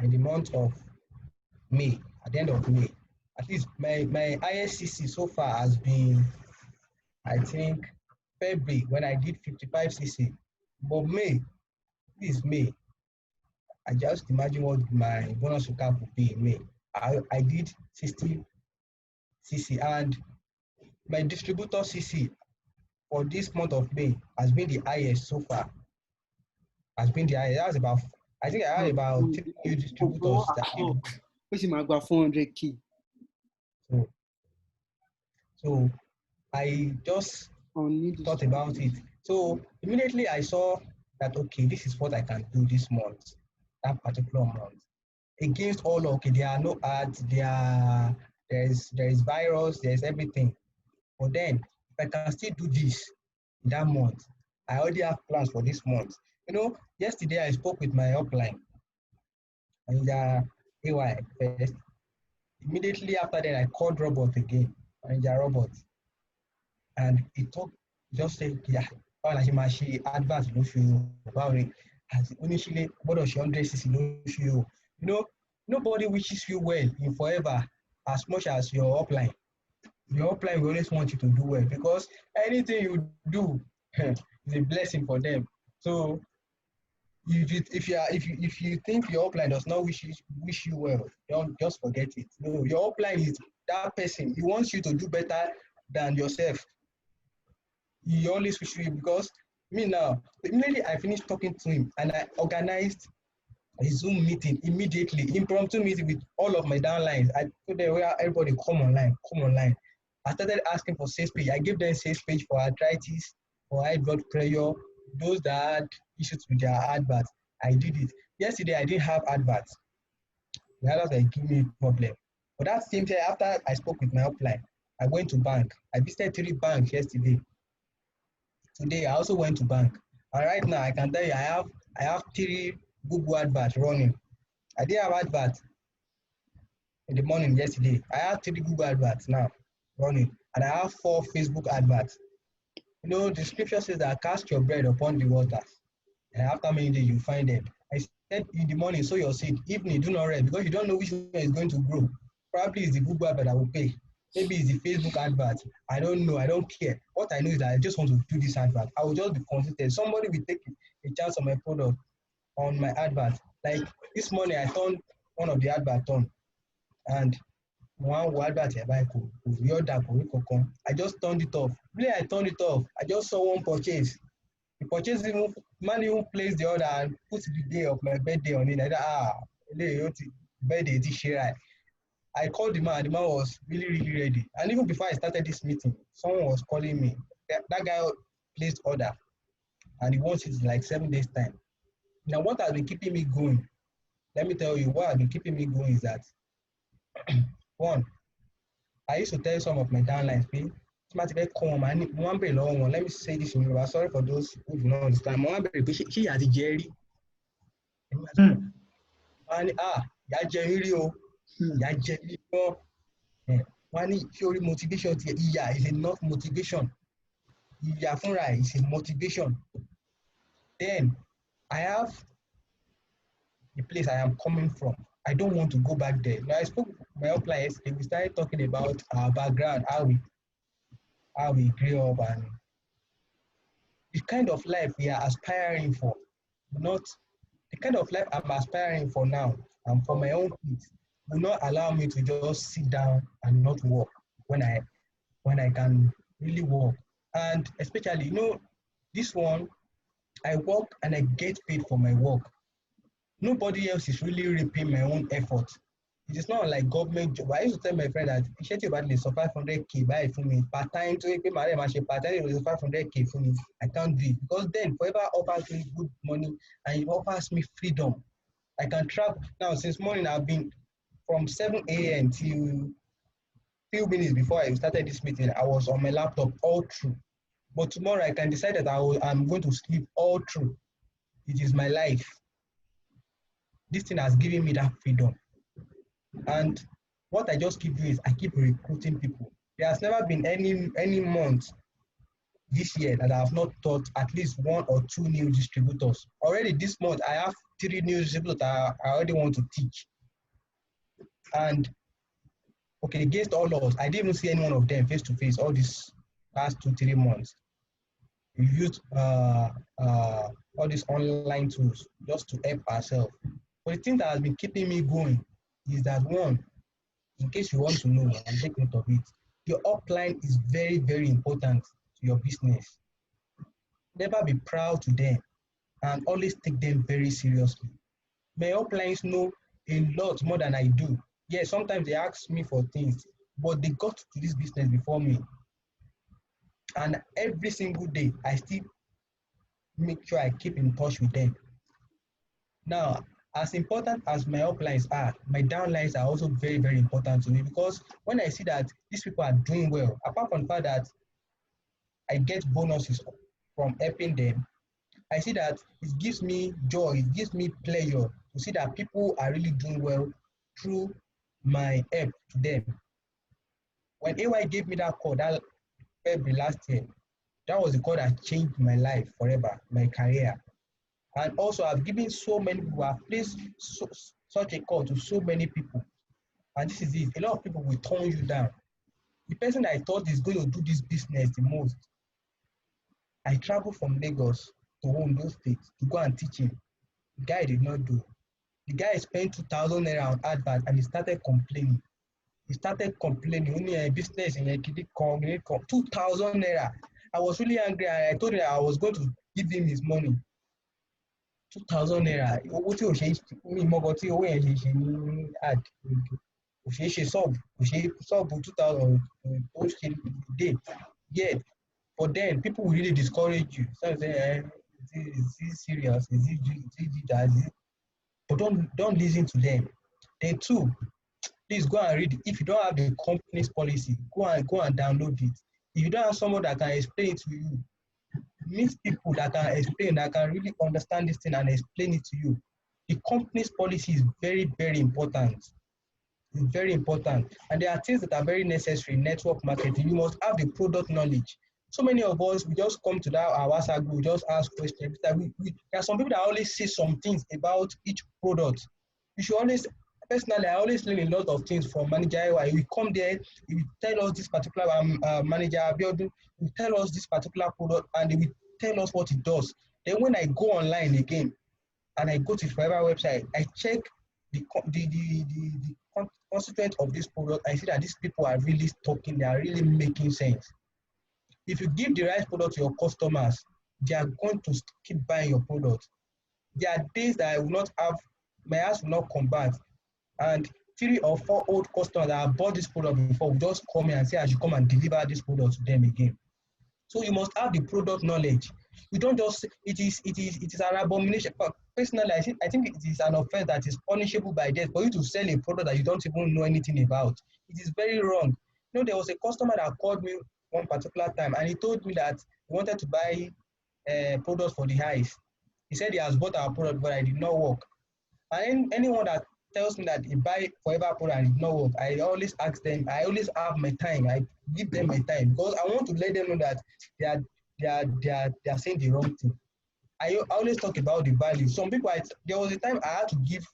in the month of May, at the end of May. At least my ISCC so far has been, I think, February when I did 55cc. But May, this May, I just imagine what my bonus recap would be in May. I did 60cc and my distributor CC for this month of May has been the highest so far. Has been the highest. That's about, I think I had about 3 new distributors that did. Which is my 400K. So I just thought about it. So immediately I saw that okay, this is what I can do this month, that particular month. Against all okay, there are no ads, there is virus, there's everything. But then if I can still do this in that month, I already have plans for this month. Yesterday I spoke with my upline and AY first. Immediately after that, I called Robert again, manager Robert, and he talked, just said, yeah, báwo la ṣe máa ṣe advert lóṣù báwo ni àti oníṣílẹ̀ gbọ́dọ̀ ṣe 100cc lóṣù o. Nobody wishes you well in forever as much as your upline. Your upline will always want you to do well because anything you do is a blessing for them. So if you think your upline does not wish you well, don't just forget it. No, your upline is that person. He wants you to do better than yourself. He always wish you because me now, immediately I finished talking to him and I organized a Zoom meeting immediately, impromptu meeting with all of my downlines. I put there where everybody come online. I started asking for sales page. I gave them sales page for arthritis, for high blood pressure, those that had issues with their adverts. I did it. Yesterday I didn't have adverts. The others were giving me a problem. But that same day, after I spoke with my upline, I went to bank. I visited 3 banks yesterday. Today I also went to bank. And right now I can tell you I have 3 Google adverts running. I didn't have adverts in the morning yesterday. I have 3 Google adverts now running, and I have 4 Facebook adverts. The scripture says that cast your bread upon the waters, and after many days you find them. I Said in the morning, sow your seed. Evening, do not rest because you don't know which one is going to grow. Probably it's the Google advert that will pay. Maybe it's the Facebook advert. I don't know. I don't care. What I know is that I just want to do this advert. I will just be consistent. Somebody will take a chance on my product, on my advert. Like this morning, I turned one of the advert on, and one advert by the other. I just turned it off. When I turned it off, I just saw one purchase. The purchase even man even placed the order and put the day of my birthday on it. I said, birthday is share. I called the man. The man was really, really ready. And even before I started this meeting, someone was calling me. That guy placed order, and he wants it in like 7 days time. Now, what has been keeping me going? Let me tell you, what has been keeping me going is that one, I used to tell some of my downlines, pé tí má ti fẹ́ kọ́ wọn, mo máa ń bèrè lọ́wọ́ wọn. Let me say this in Yoruba. Sorry for those who do not understand. Mo máa ń bèrè pé ṣé ìyá ti jẹ rí? Wọ́n á ní ìyá jẹ mí rí o, ìyá jẹ mí gan. Wọ́n á ní ṣé orí motivation ti ìyá is enough motivation. Ìyá fúnra ẹ̀ is a motivation. Then I have the place I am coming from. I don't want to go back there. Now I spoke with my upline yesterday. We started talking about our background, how we grew up, and the kind of life we are aspiring for. Not the kind of life I'm aspiring for now and for my own kids will not allow me to just sit down and not work when I can really work. And especially, this one, I work and I get paid for my work. Nobody else is really reaping my own effort. It is not like government job. I used to tell my friend that iṣẹ́ tí o bá lè sọ 500k báyìí fún mi part time tó yẹ pé màá rẹ̀ máa ṣe part time lè sọ 500k fún mi, I can't do it because then forever offers me good money and it offers me freedom. I can travel. Now since morning I've been from 7 a.m. till few minutes before I started this meeting. I was on my laptop all through. But tomorrow I can decide that I'm going to sleep all through. It is my life. This thing has given me that freedom. And what I just keep doing is I keep recruiting people. There has never been any month this year that I have not taught at least 1 or 2 new distributors. Already this month, I have 3 new distributors that I already want to teach. And okay, against all odds, I didn't even see any one of them face to face all these past 2-3 months. We used all these online tools just to help ourselves. But the thing that has been keeping me going is that one, in case you want to know and take note of it, your upline is very, very important to your business. Never be proud to them and always take them very seriously. My uplines know a lot more than I do. Yes, sometimes they ask me for things, but they got to this business before me. And every single day, I still make sure I keep in touch with them. Now, as important as my uplines are, my downlines are also very, very important to me because when I see that these people are doing well, apart from the fact that I get bonuses from helping them, I see that it gives me joy, it gives me pleasure to see that people are really doing well through my help to them. When AY gave me that call that February last year, that was the call that changed my life forever, my career. And also, I've given so many people, I've placed such a call to so many people. And this is it. A lot of people will turn you down. The person I thought is going to do this business the most, I traveled from Lagos to Ondo State to go and teach him. The guy did not do. The guy spent 2,000 naira on advert and he started complaining. Only a business in a 2,000 naira. I was really angry and I told him I was going to give him his money. 2,000 naira. Owó tí ò ṣe ní ìmọ̀gàn tí owó yẹn ṣe ní ad. Kò ṣeé ṣe sub 2,000 ó ṣe day. Yeah. But then people will really discourage you. So say, is this serious? Is it that? But don't listen to them. Then two, please go and read it. If you don't have the company's policy, go and download it. If you don't have someone that can explain it to you, meet people that can explain, that can really understand this thing and explain it to you. The company's policy is very, very important. It's very important. And there are things that are very necessary in network marketing. You must have the product knowledge. So many of us, we just come to that our WhatsApp group, just ask questions. That there are some people that always say some things about each product. You should always, personally, I always learn a lot of things from Manager AY. We come there, he will tell us this particular manager, Abiodun, will tell us this particular product, and they will tell us what it does. Then when I go online again, and I go to Forever website, I check the constituent of this product. I see that these people are really talking, they are really making sense. If you give the right product to your customers, they are going to keep buying your product. There are days that I will not have, my house will not come back, and 3 or 4 old customers that have bought this product before will just call me and say I should come and deliver this product to them again. So you must have the product knowledge. You don't just, it is an abomination. But personally, I think it is an offense that is punishable by death for you to sell a product that you don't even know anything about. It is very wrong. You know, there was a customer that called me one particular time, and he told me that he wanted to buy products for the eyes. He said he has bought our product, but it did not work. And anyone that tells me that he buy Forever product and it did not work, I always ask them, I always have my time. I give them my time because I want to let them know that they are saying the wrong thing. I always talk about the value. Some people, there was a time I had to give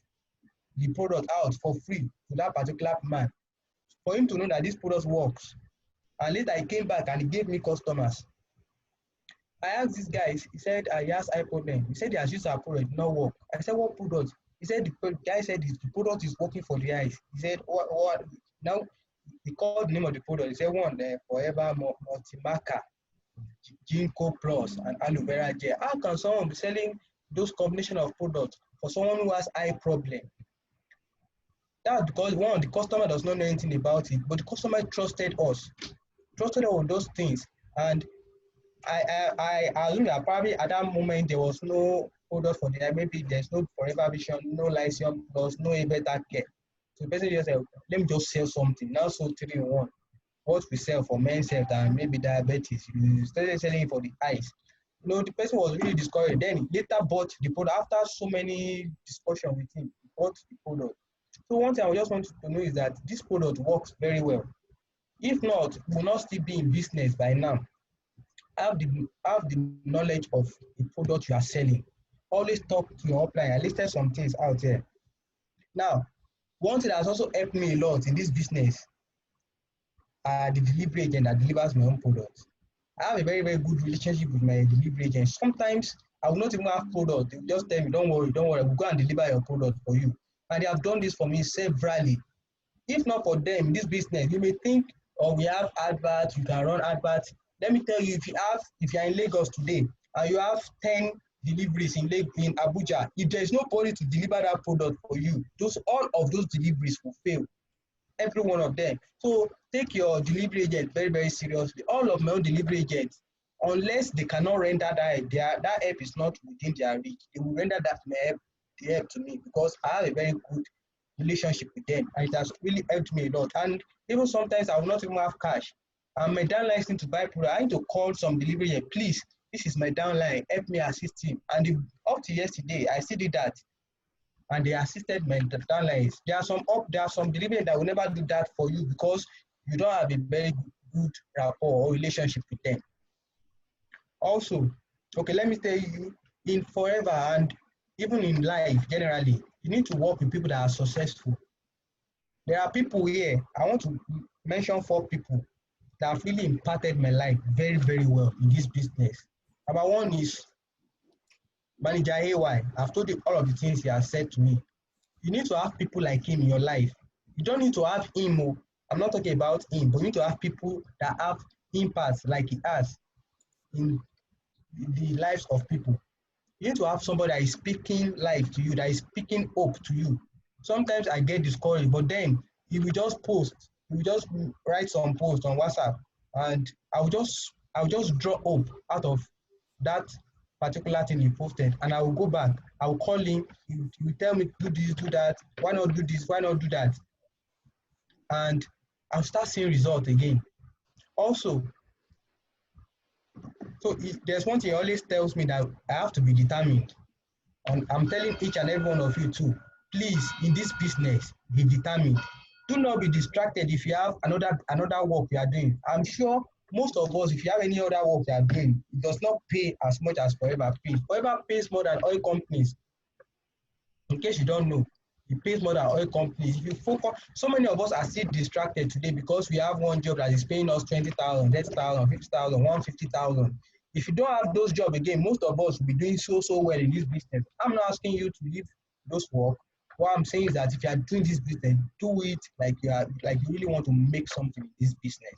the product out for free to that particular man for him to know that this product works. And later I came back and he gave me customers. I asked this guy, he said he has eye problem. He said he has used our product, it did not work. I said, what product? He said the guy said the product is working for the eyes. He said, what? Now he called the name of the product. He said one Forever Multimaca, Ginkgo Plus, and Aloe Vera Gel. How can someone be selling those combination of products for someone who has eye problem? That's because one, the customer does not know anything about it, but the customer trusted us on those things. And I assume that probably at that moment there was no product for the eye. Maybe there's no Forever Vision, no Lycium Plus, no A Better Care. So the person just said, let me just sell something. Now so 3 in 1. What we sell for men's health and maybe diabetes, you started selling it for the eyes. You know, the person was really discouraged. Then he later bought the product after so many discussions with him. He bought the product. So one thing I just want to know is that this product works very well. If not, we will not still be in business by now. Have the knowledge of the product you are selling. Always talk to your upline. I listed some things out there. Now, one thing that has also helped me a lot in this business are the delivery agent that delivers my own products. I have a very, very good relationship with my delivery agent. Sometimes I will not even have product. They will just tell me, don't worry, we'll go and deliver your product for you. And they have done this for me severally. If not for them, in this business, you may think, oh, we have adverts, you can run adverts. Let me tell you, if you are in Lagos today and you have 10 deliveries in Abuja, if there is nobody to deliver that product for you, all of those deliveries will fail. Every one of them. So take your delivery agent very, very seriously. All of my own delivery agents, unless they cannot render that help is not within their reach, they will render the help to me because I have a very good relationship with them, and it has really helped me a lot. And even sometimes I will not even have cash, and my downline needs to buy product. I need to call some delivery agent, please, this is my downline, help me assist him. And up to yesterday, I still did that, and they assisted my downlines. There are some delivery that will never do that for you because you don't have a very good rapport or relationship with them. Also, okay, let me tell you, in Forever and even in life generally, you need to work with people that are successful. There are people here, I want to mention 4 people that have really impacted my life very, very well in this business. Number one is Manager AY. I've told you all of the things he has said to me. You need to have people like him in your life. You don't need to have him. I'm not talking about him, but you need to have people that have impact like he has in the lives of people. You need to have somebody that is speaking life to you, that is speaking hope to you. Sometimes I get discouraged, but then he will just write some post on WhatsApp, and I will just draw hope out of that particular thing he posted, and I will go back. I will call him. He will tell me, do this, do that. Why not do this? Why not do that? And I'll start seeing results again. Also, so there's one thing he always tells me, that I have to be determined. And I'm telling each and every one of you too, please, in this business, be determined. Do not be distracted if you have another work you are doing. I'm sure most of us, if you have any other work you are doing, it does not pay as much as Forever pays. Forever pays more than oil companies. In case you don't know, it pays more than oil companies. If you focus, so many of us are still distracted today because we have one job that is paying us 20,000, 30,000, 50,000, 150,000. If you don't have those jobs again, most of us will be doing so well in this business. I'm not asking you to leave those work. What I'm saying is that if you are doing this business, do it like you really want to make something in this business.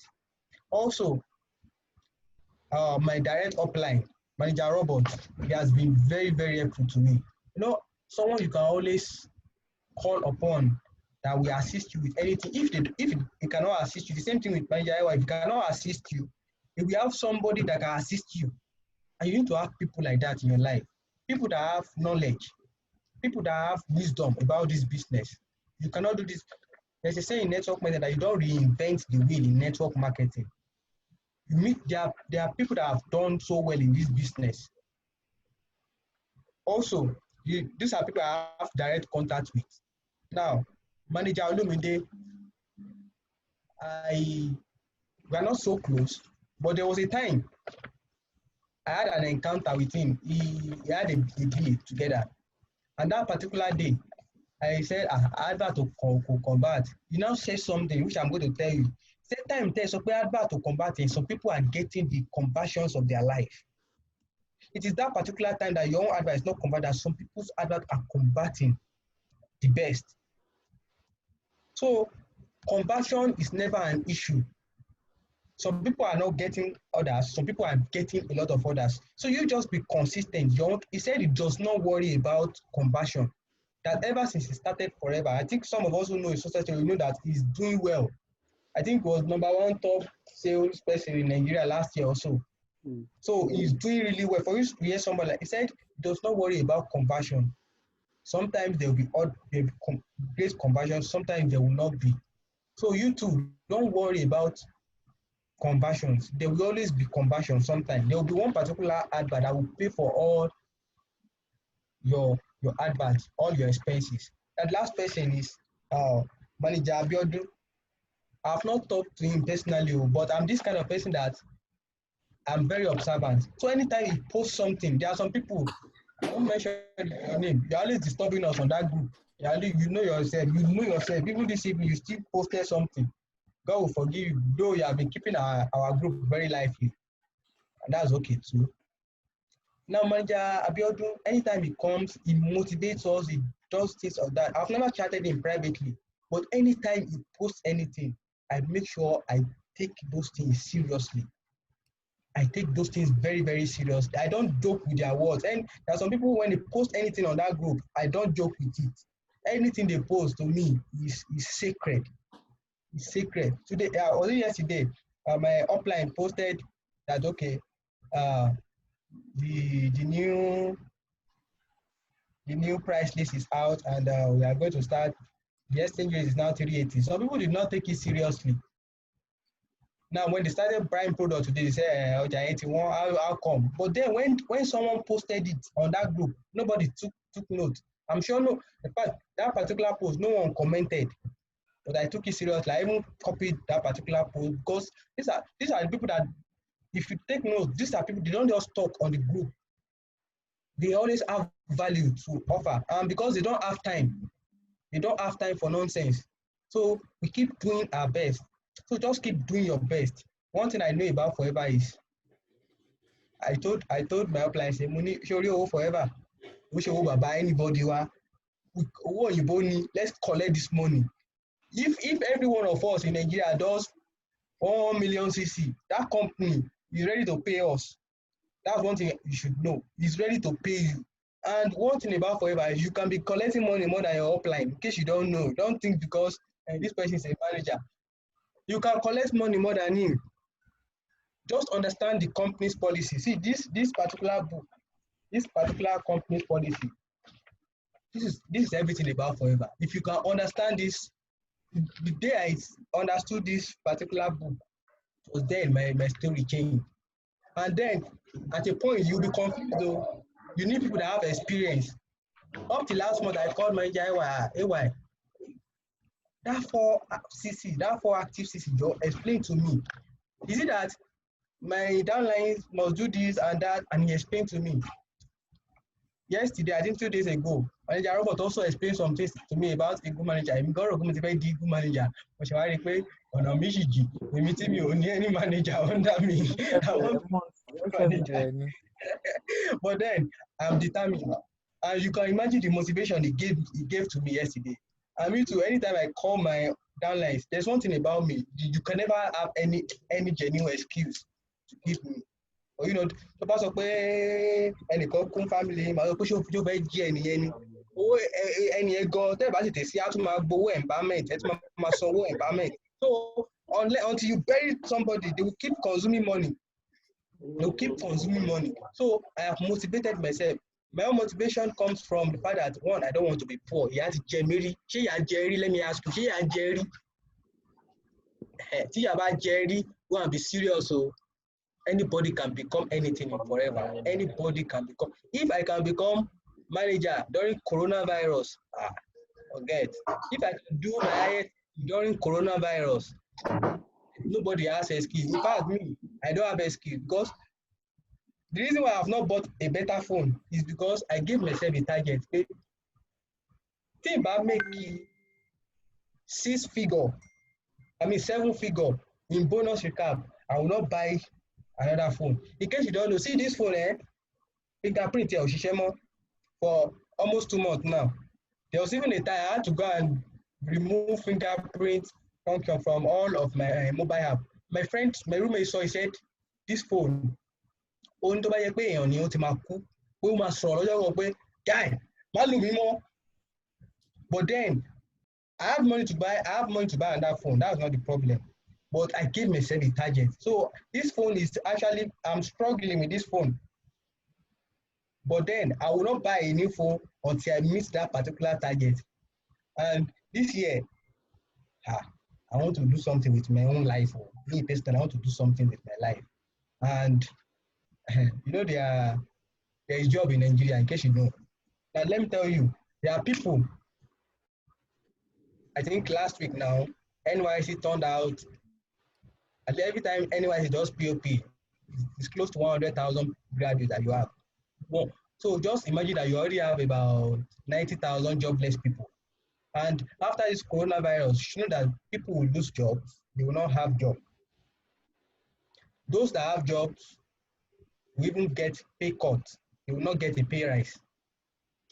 Also, my direct upline, Manager Robert, he has been very helpful to me. Someone you can always call upon that will assist you with anything. If he cannot assist you, the same thing with Manager Ewa, if he cannot assist you, if we have somebody that can assist you, and you need to have people like that in your life, people that have knowledge, people that have wisdom about this business. You cannot do this. There's a saying in network marketing that you don't reinvent the wheel in network marketing. You meet there are people that have done so well in this business. Also, these are people I have direct contact with. Now, Manager Olumide, we are not so close, but there was a time I had an encounter with him. He had a deal together, and that particular day, I said, advert to convert. You now say something which I'm going to tell you. Say time tell so advert to convert, and some people are getting the conversions of their life. It is that particular time that your own advert is not converted, that some people's advert are converting the best. So conversion is never an issue. Some people are not getting orders, some people are getting a lot of orders. So you just be consistent. He said he does not worry about conversion. That ever since he started Forever, I think some of us who know his success story know that he's doing well. I think he was #1 top sales person in Nigeria last year or so. So he's doing really well. For you to hear somebody like he said, he does not worry about conversion. Sometimes there will be great conversion, sometimes there will not be. So you too, don't worry about conversions. There will always be conversion sometimes. There will be one particular advert that will pay for all your adverts, all your expenses. That last person is Manager Abiodun. I have not talked to him personally, but I'm this kind of person that I'm very observant. So anytime he posts something, there are some people, I won't mention your name, you're always disturbing us on that group. You know yourself, even this evening you still posted something. God will forgive you, though you have been keeping our group very lively. And that's okay too. Now, Manager Abiodun, anytime he comes, he motivates us, he does this or that. I've never chatted him privately, but anytime he posts anything, I make sure I take those things seriously. I take those things very seriously. I don't joke with their words. And there are some people, when they post anything on that group, I don't joke with it. Anything they post to me is sacred. It's sacred. Today, only yesterday, my upline posted that okay, the new price list is out, and we are going to start. The exchange rate is now 380. Some people did not take it seriously. Now, when they started buying product today, they say, okay, 81, how come? But then when someone posted it on that group, nobody took note. I'm sure that particular post, no one commented. But I took it seriously. I even copied that particular post because these are the people that, if you take notes, these are people, they don't just talk on the group. They always have value to offer. And because they don't have time for nonsense. So we keep doing our best. So just keep doing your best. One thing I know about Forever is I told my upline, say, money, show you Forever. We should buy anybody. Let's collect this money. If every one of us in Nigeria does 1 million CC, that company is ready to pay us. That's one thing you should know. It's ready to pay you. And one thing about Forever is you can be collecting money more than your upline. In case you don't know, don't think because this person is a manager. You can collect money more than him. Just understand the company's policy. See, this particular book, this particular company's policy, this is everything about Forever. If you can understand this, the day I understood this particular book, it was then my story changed. And then at a point you'll be confused though. You need people that have experience. Up till last month, I called Manager AY. That 4 active CC, Joe, explain to me. Is it that my downlines must do this and that, and he explained to me. Yesterday, I think 2 days ago, Manager Robert also explained some things to me about a good manager. I'm going to go to the good manager. But she already pay on a Michiji. We meet me only any manager under me. I want manager. But then I'm determined. And you can imagine the motivation he gave to me yesterday. And me too, anytime I call my downlines, there's one thing about me. You can never have any genuine excuse to give me. Or you know, tó bá sọ pé ẹnìkan kún family màá sọ pé ṣé ó fẹ́ jí ẹnìyẹn ni owó ẹnìyẹn gan tẹ́ ẹ bá tètè sí á tún máa gbowó empowerment ẹ tún máa san owó empowerment. So until you bury somebody, they will keep consuming money. They will keep consuming money. So I have motivated myself. My own motivation comes from the fact that one, I don't want to be poor. Ìyá ti jẹ mí rí. Ṣé ìyá jẹ rí? Let me ask you. Ṣé ìyá jẹ rí? Tí ìyá bá jẹ rí, go and be serious o. Anybody can become anything forever. Anybody can become. If I can become manager during coronavirus, forget. If I can do my highest during coronavirus, nobody has excuse. In fact, me, I don't have excuse because the reason why I have not bought a better phone is because I gave myself a target. Think about making 7 figure in bonus recap. I will not buy another phone. In case you don't know, see this phone, fingerprint here for almost 2 months now. There was even a time I had to go and remove fingerprint function from all of my mobile app. My roommate saw, he said, this phone, ohun tó bá yẹ pé èèyàn ni ó ti máa kú, pé ó máa sọ̀rọ̀ lọ́jọ́ kan pé, guy, má lù mí mọ́. But then, I have money to buy another phone. That's not the problem. But I gave myself a target. So this phone is actually, I'm struggling with this phone. But then I will not buy a new phone until I meet that particular target. And this year, I want to do something with my own life. Me personally, I want to do something with my life. And you know, there is job in Nigeria, in case you know. Now let me tell you, there are people. I think last week now, NYC turned out. And every time NYC does POP, it's close to 100,000 graduates that you have. Well, so just imagine that you already have about 90,000 jobless people. And after this coronavirus, you know that people will lose jobs. They will not have jobs. Those that have jobs will even get pay cuts. They will not get a pay rise.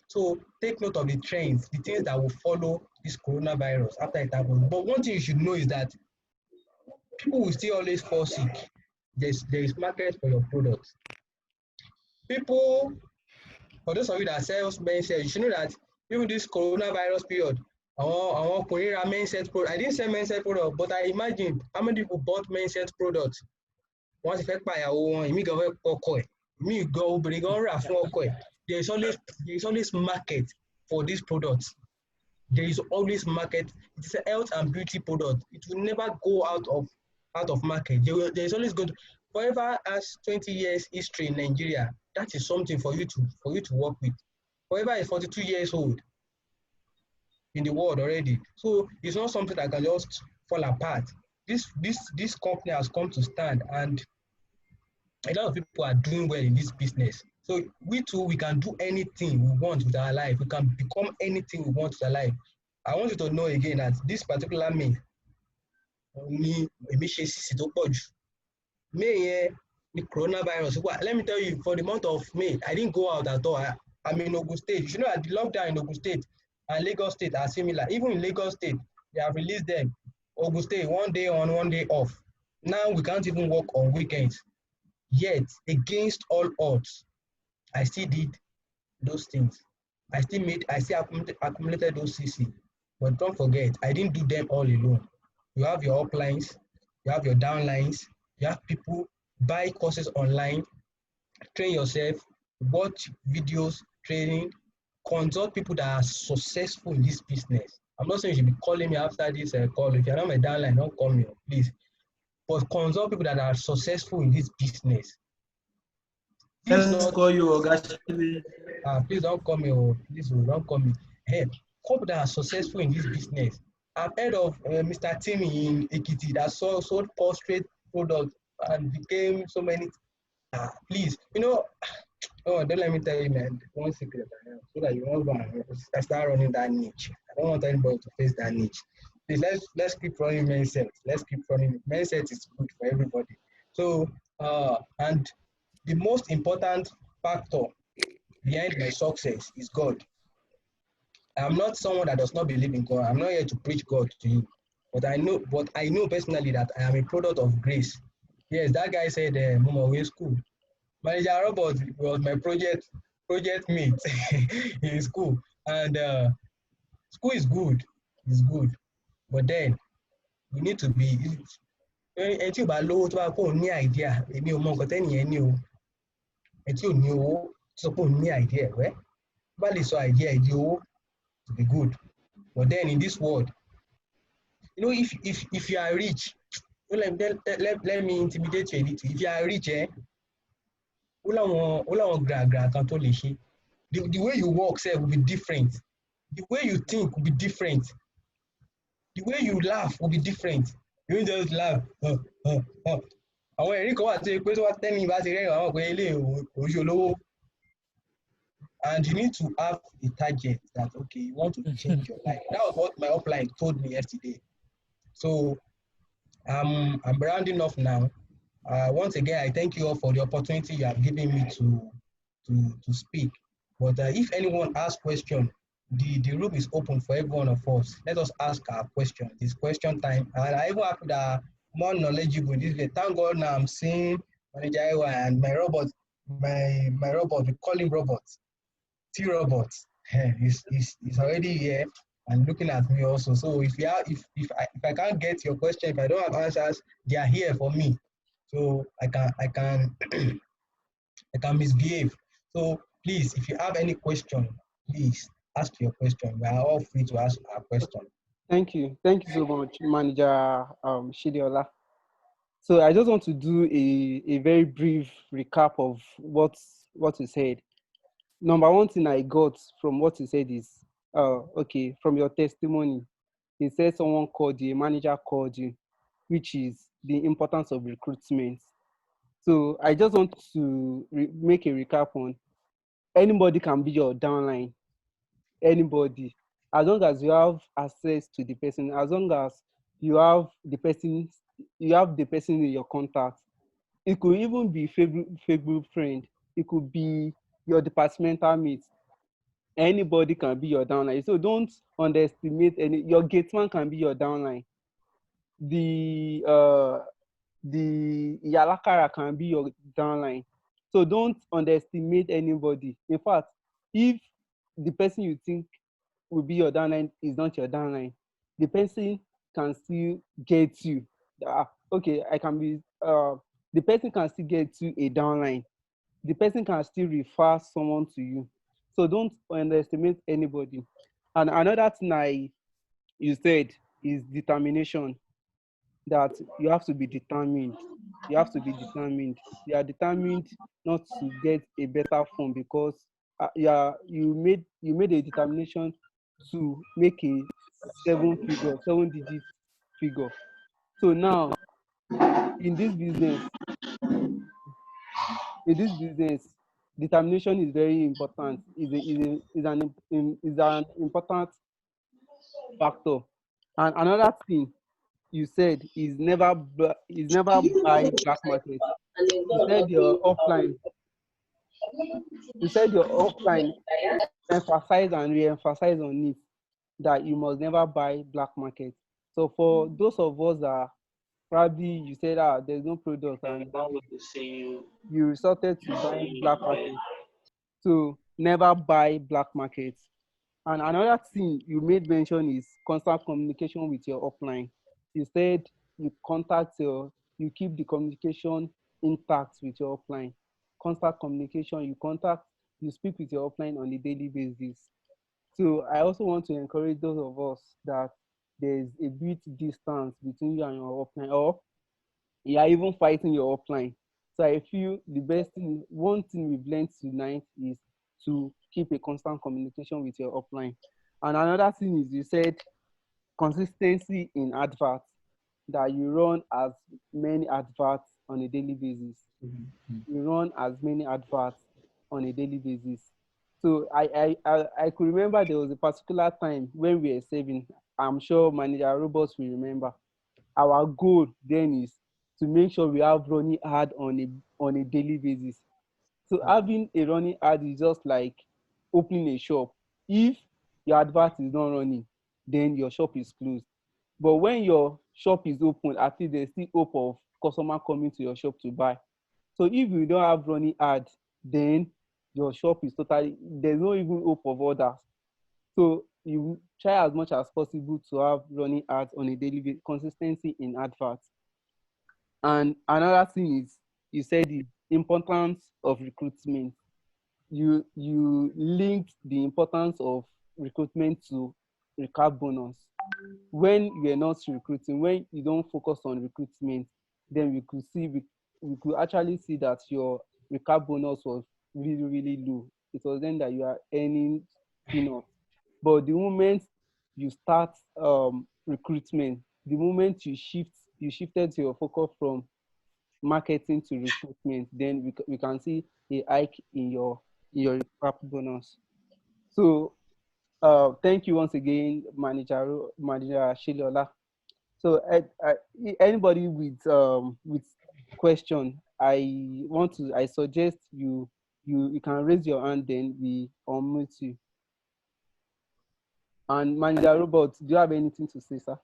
So take note of the trends, the things that will follow this coronavirus after it happens. But one thing you should know is that people will still always fall sick. There is market for your products. People, for those of you that sell men's health, you should know that even this coronavirus period, I want to men's health product. I didn't sell men's health product, but I imagine how many people bought men's health products. Once if I buy a one, me go okay, me go bring on okay. There is always market for these products. There is always market. It's a health and beauty product. It will never go out of market. There is always good. Forever has 20 years history in Nigeria. That is something for you to work with. Forever is 42 years old in the world already. So it's not something that can just fall apart. This company has come to stand, and a lot of people are doing well in this business. So we too, we can do anything we want with our life. We can become anything we want with our life. I want you to know again that this particular May, the coronavirus. Let me tell you, for the month of May, I didn't go out at all. I'm in Ogun State. You should know that the lockdown in Ogun State and Lagos State are similar. Even in Lagos State, they have released them. Ogun State, 1 day on, 1 day off. Now we can't even work on weekends. Yet, against all odds, I still did those things. I still accumulated those CC. But don't forget, I didn't do them all alone. You have your uplines, you have your downlines, you have people buy courses online, train yourself, watch videos, training, consult people that are successful in this business. I'm not saying you should be calling me after this call. If you're not my downline, don't call me, please. But consult people that are successful in this business. Let's call you Oga. Please don't call me. Please don't call me. Hey, people that are successful in this business. I've heard of Mr. Timmy in Ekiti that sold portrait products and became so many. Please, oh, don't let me tell you, man, one secret I have, so that you won't go and start running that niche. I don't want anybody to face that niche. Please, let's keep running mindset. Let's keep running. Mindset is good for everybody. So, and the most important factor behind my success is God. I'm not someone that does not believe in God. I'm not here to preach God to you, but I know personally that I am a product of grace. Yes, that guy said, "Mama, we school." Manager Robert was my project mate in school, and school is good, it's good, but then you need to be. Ẹni tí ò bá lówó tó bá kó ní idea, èmi ò mọ nǹkan tẹ́nìyẹn ní o. Ẹni tí ò ní owó tó sọ pé òun ní idea, wẹ́ bá lè sọ idea ìdí owó to be good, but then in this world, if you are rich, let me intimidate you a little. If you are rich, ó láwọn gràgrà kan tó lè ṣe. The way you walk sef will be different. The way you think will be different. The way you laugh will be different. You won't just laugh. Àwọn ẹ̀rí kan wà tó yẹ pé tó wá tẹ́ni bá ti rẹ́rìn àwọn pé ilé òṣì olówó. And you need to have a target that, okay, you want to change your life. That was what my upline told me yesterday. So I'm rounding off now. Once again, I thank you all for the opportunity you have given me to speak. But if anyone has question, the room is open for every one of us. Let us ask our question. It's question time. And I even have the more knowledgeable this way. Thank God now I'm seeing Manager Ewa and my robot, we call him robot. T robot. He's already here and looking at me also. So if I can't get your question, if I don't have answers, they are here for me. So I can I can misbehave. So please, if you have any question, please ask your question. We are all free to ask our question. Thank you so much, Manager Sileola. So I just want to do a very brief recap of what you said. Number one thing I got from what you said is, okay, from your testimony, he said someone called you, a manager called you, which is the importance of recruitment. So I just want to make a recap on anybody can be your downline. Anybody, as long as you have access to the person, as long as you have the person in your contact. It could even be Facebook friend. It could be your departmental mate. Anybody can be your downline. So don't underestimate any. Your gateman can be your downline. The Yalakara can be your downline. So don't underestimate anybody. In fact, if the person you think will be your downline is not your downline, the person can still get you. Okay, I can be. The person can still get you a downline. The person can still refer someone to you. So don't underestimate anybody. And another thing you said is determination. That you have to be determined. You have to be determined. You are determined not to get a better phone because you made a determination to make a 7-digit figure. So now in this business, determination is very important. Is an important factor. And another thing you said is never buy black market. You said your offline. Emphasize and re-emphasize on it that you must never buy black market. So for those of us that probably you said there's no product and you resorted to buying black market. So never buy black market. And another thing you made mention is constant communication with your upline. You said you keep the communication intact with your upline. Constant communication, you speak with your upline on a daily basis. So I also want to encourage those of us that there's a bit distance between you and your upline, or you are even fighting your upline. So I feel one thing we've learned tonight is to keep a constant communication with your upline. And another thing is you said consistency in adverts, that you run as many adverts on a daily basis. We run as many adverts on a daily basis. So I could remember there was a particular time when we were saving. I'm sure Manager Robots will remember. Our goal then is to make sure we have running ad on a daily basis. So having a running ad is just like opening a shop. If your advert is not running, then your shop is closed. But when your shop is open, at least there's still hope of customer coming to your shop to buy. So if you don't have running ad, then your shop is totally, there's no even hope of orders. So you try as much as possible to have running ads on a daily basis, consistency in adverts. And another thing is, you said the importance of recruitment. You linked the importance of recruitment to recap bonus. When you are not recruiting, when you don't focus on recruitment, then we could actually see that your recap bonus was really, really low. It was then that you are earning peanuts. But the moment you start recruitment, the moment you shifted your focus from marketing to recruitment, then we can see a hike in your recap bonus. So thank you once again, Manager Sileola. So anybody with question, I suggest you can raise your hand, then we unmute you. And Manager Robot, do you have anything to say, sir?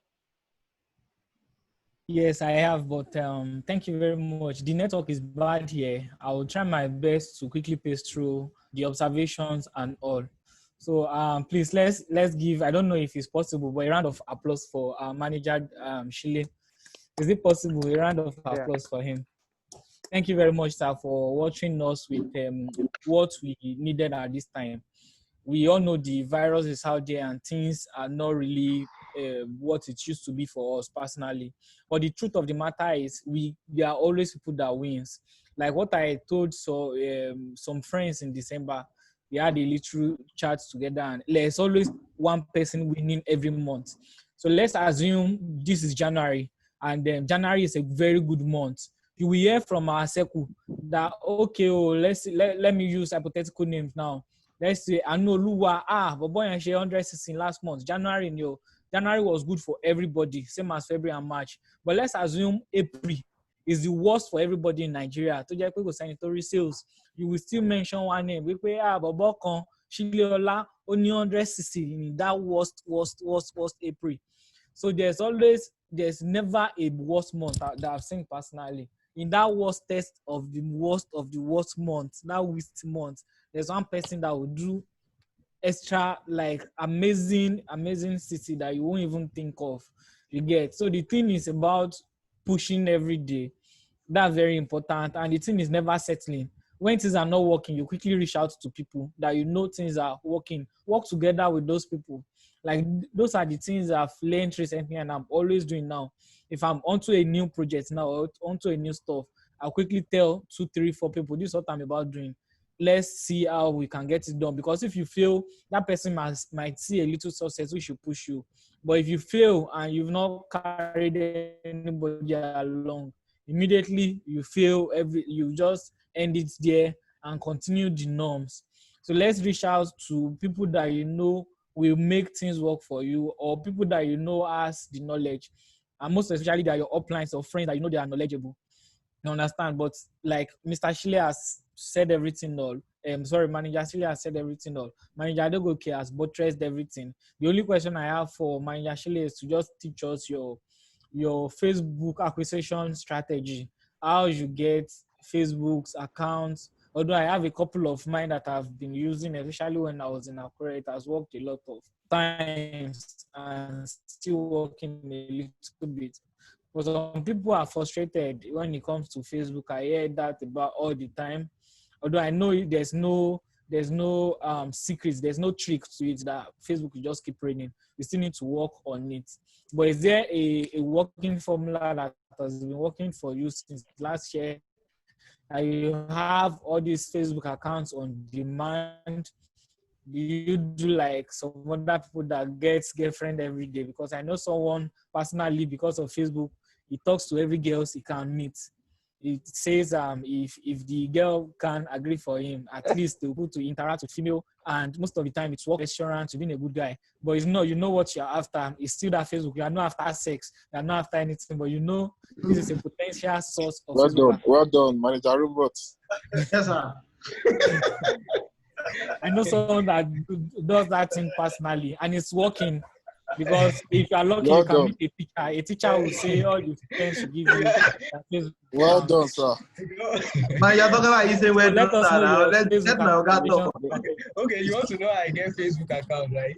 Yes, I have, but thank you very much. The network is bad here. I will try my best to quickly paste through the observations and all. So please let's give. I don't know if it's possible, but a round of applause for Manager Shile. Is it possible? A round of Yeah. applause for him. Thank you very much, sir, for watching us with what we needed at this time. We all know the virus is out there and things are not really what it used to be for us personally. But the truth of the matter is there are always people that wins. Like what I told some friends in December, we had a little chat together and there's always one person winning every month. So let's assume this is January and January is a very good month. You will hear from our circle that, okay, let me use hypothetical names now. Let's say Anoluwa, but boy and she 100 last month. January was good for everybody, same as February and March. But let's assume April is the worst for everybody in Nigeria. To just go sanitary sales, you will still mention one name. We pay Bobo Kon, Sileola, only 160 in that worst April. So there's never a worst month that I've seen personally. In that worst test of the worst month, that worst month, there's one person that will do extra, like amazing city that you won't even think of. You get. So the thing is about pushing every day. That's very important. And the thing is never settling. When things are not working, you quickly reach out to people that you know things are working. Work together with those people. Like those are the things I've learned recently and I'm always doing now. If I'm onto a new project now or onto a new stuff, I'll quickly tell 2, 3, 4 people, this is what I'm about doing. Let's see how we can get it done. Because if you fail, that person might see a little success which should push you. But if you fail and you've not carried anybody along, immediately you just end it there and continue the norms. So let's reach out to people that you know will make things work for you, or people that you know has the knowledge, and most especially that your uplines or friends that you know they are knowledgeable. You understand? But like Mr. Shile has said everything all. Manager Shile has said everything all. Manager Adegoke has buttressed everything. The only question I have for Manager Shile is to just teach us your Facebook acquisition strategy. How you get Facebook's accounts. Although I have a couple of mine that I've been using, especially when I was in Akure, it has worked a lot of times and still working a little bit. But some people are frustrated when it comes to Facebook. I hear that about all the time. Although I know there's no secrets, there's no trick to it that Facebook will just keep raining. We still need to work on it. But is there a working formula that has been working for you since last year? You have all these Facebook accounts on demand. Do you do like some other people that gets girlfriend every day? Because I know someone personally, because of Facebook, he talks to every girl he can meet. it says if the girl can agree for him, at least they'll put to interact with female, and most of the time it's work restaurant, you've been a good guy. But it's not, you know what you're after. It's still that Facebook. You are not after sex, you are not after anything, but you know this is a potential source of Facebook. Well done, Manager Robot. Yes, sir. I know someone that does that thing personally, and it's working. Because if you are lucky, Well you can done. meet a teacher. A teacher will say all the friends should give you that Facebook Well account. done, sir. Man, you're talking about you say, well, So let us know now. your Let Facebook my Oga activation. talk. Okay, you want to know how I get Facebook account, right?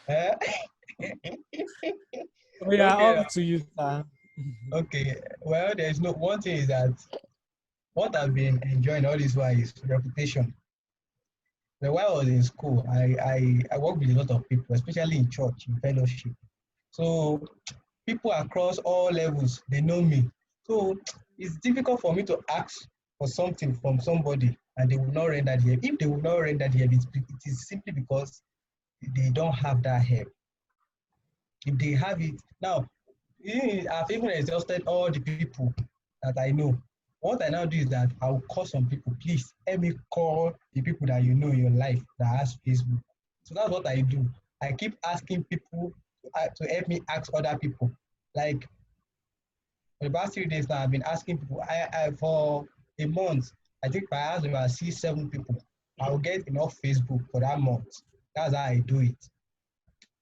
Eh? We are Okay, up to you, sir. okay. Well, there's no one thing is that what I've been enjoying all this while is reputation. So while I was in school, I worked with a lot of people, especially in church, in fellowship. So people across all levels, they know me. So it's difficult for me to ask for something from somebody and they will not render the help. If they will not render the help, it is simply because they don't have that help. If they have it, now, I've even exhausted all the people that I know. What I now do is that I will call some people, please help me call the people that you know in your life that has Facebook. So that's what I do. I keep asking people to help me ask other people. Like for the past 3 days now, I've been asking people. I for a month, I think if I ask about 6, 7 people, I will get enough Facebook for that month. That's how I do it.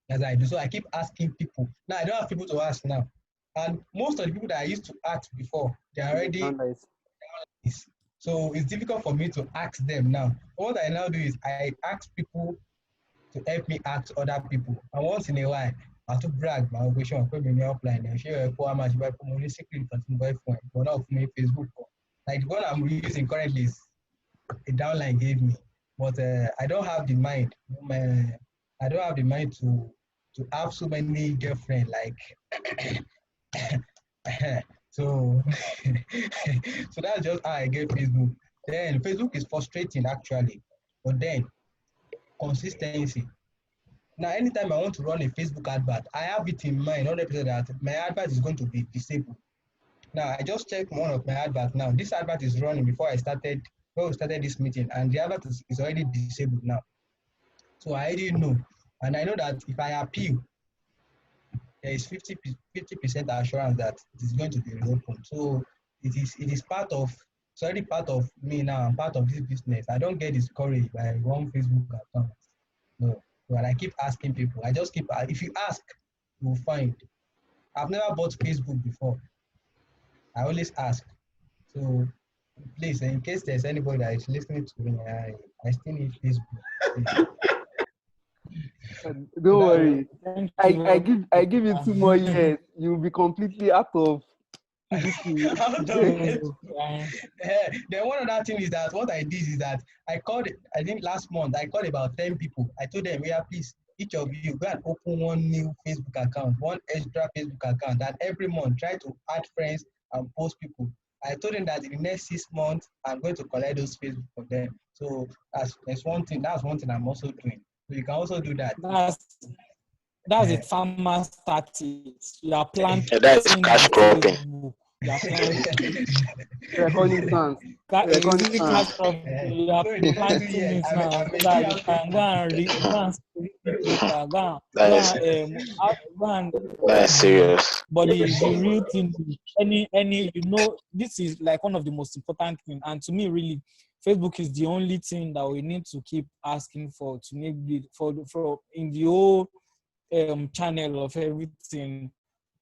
That's how I do. So I keep asking people. Now I don't have people to ask now. And most of the people that I used to ask before, they are already this. So it's difficult for me to ask them now. What I now do is I ask people to help me ask other people. And once in a while, I have to brag my question put me offline and share how much buy for money secret and buy phone. But not for me Facebook. Like the one I'm using currently is a downline gave me. But I don't have the mind. I don't have the mind to have so many girlfriends like so so that's just how I get Facebook. Then Facebook is frustrating actually, but then consistency. Now, anytime I want to run a Facebook advert, I have it in mind 100% that my advert is going to be disabled. Now, I just checked one of my adverts now. This advert is running before we started this meeting, and the advert is already disabled now. So I already know, and I know that if I appeal, there is 50% assurance that it is going to be reopened. So it is part of it's already part of me now. I'm part of this business. I don't get discouraged by one Facebook account. No, but I keep asking people. I just keep if you ask, you will find. I've never bought Facebook before. I always ask. So please, in case there's anybody that is listening to me, I still need Facebook. Don't worry. Thank I, you I very give I give you much. 2 more years. You'll be completely out of this. Out of Facebook, Then one other thing is that what I did is that I called, I think last month, I called about 10 people. I told them, yeah, please, each of you go and open one new Facebook account, one extra Facebook account, and every month try to add friends and post people. I told them that in the next 6 months, I'm going to collect those Facebook for them. So that's one thing. That's one thing I'm also doing. So you can also do that. That's it. Farmers tactics. You are planting Yeah, that's cash cropping. Facebook. You are planting. Recording sounds. Is Recording it sounds. cash crop? You are So in the next 2 planting years, it I now may so still that you have can go and read people. That Go and is serious. but the real thing is any this is like one of the most important things, and to me really Facebook is the only thing that we need to keep asking for to make it for in the whole channel of everything,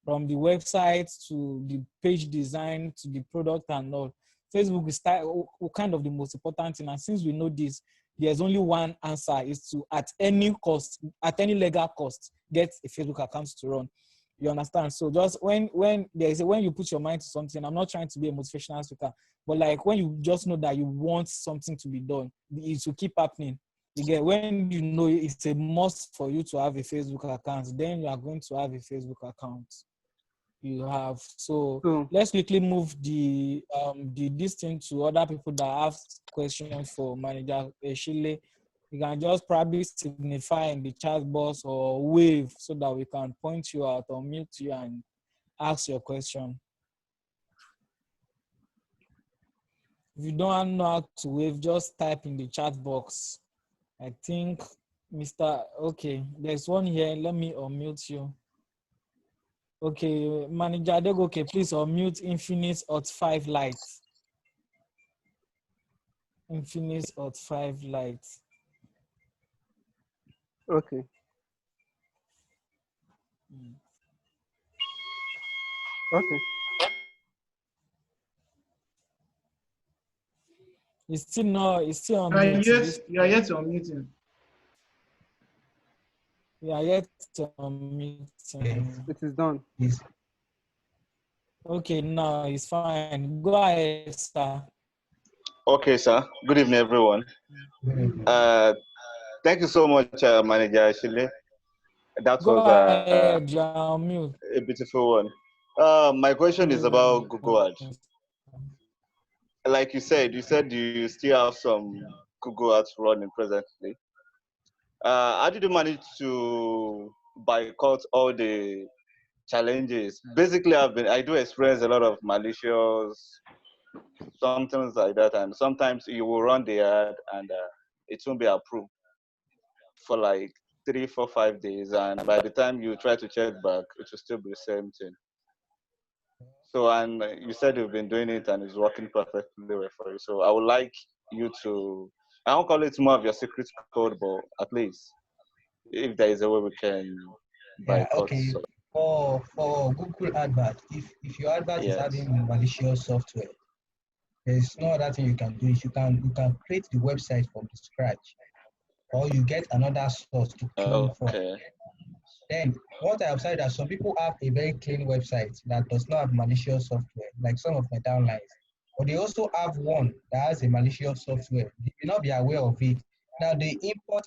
from the website to the page design to the product and all. Facebook is kind of the most important thing, and since we know this, there's only one answer: is to at any cost, at any legal cost, get a Facebook account to run. You understand? So just when when you put your mind to something, I'm not trying to be a motivational speaker, but like when you just know that you want something to be done, it will keep happening. Again, when you know it's a must for you to have a Facebook account, then you are going to have a Facebook account. You have. So So let's quickly move the this thing to other people that have questions for Manager Shile. You can just probably signify in the chat box or wave so that we can point you out or mute you and ask your question. If you don't know how to wave, just type in the chat box. I think Mr. Okay, there's one here. Let me unmute you. Okay, Manager Adegoke, please unmute Infinite Hot 5 Lights. Infinite Hot 5 Lights. Okay. Okay. It's still on You are mute. yet, you are yet to unmute him. We are yet to unmute. It is done. Yes. Okay, now it's fine. Go ahead, sir. Okay, sir. Good evening, everyone. Thank you so much, Manager Shile. That Go was ahead, you're on mute. a beautiful one. My question is about Google Ads. Like you said you still have some Google Ads running presently. How did you manage to boycott all the challenges? Basically, I do experience a lot of malicious something like that, and sometimes you will run the ad and it won't be approved for like 3, 4, 5 days, and by the time you try to check back, it will still be the same thing. So, and you said you've been doing it and it's working perfectly well for you. So, I would like you to, I won't call it more of your secret code, but at least if there is a way we can Yeah, boycott. okay. So, For Google advert, if your advert is yes. having malicious software, there's no other thing you can do. Is you can create the website from the scratch, or you get another source to clean from. Okay. Then what I observed that some people have a very clean website that does not have malicious software, like some of my downlines. But they also have one that has a malicious software. They may not be aware of it. Now they import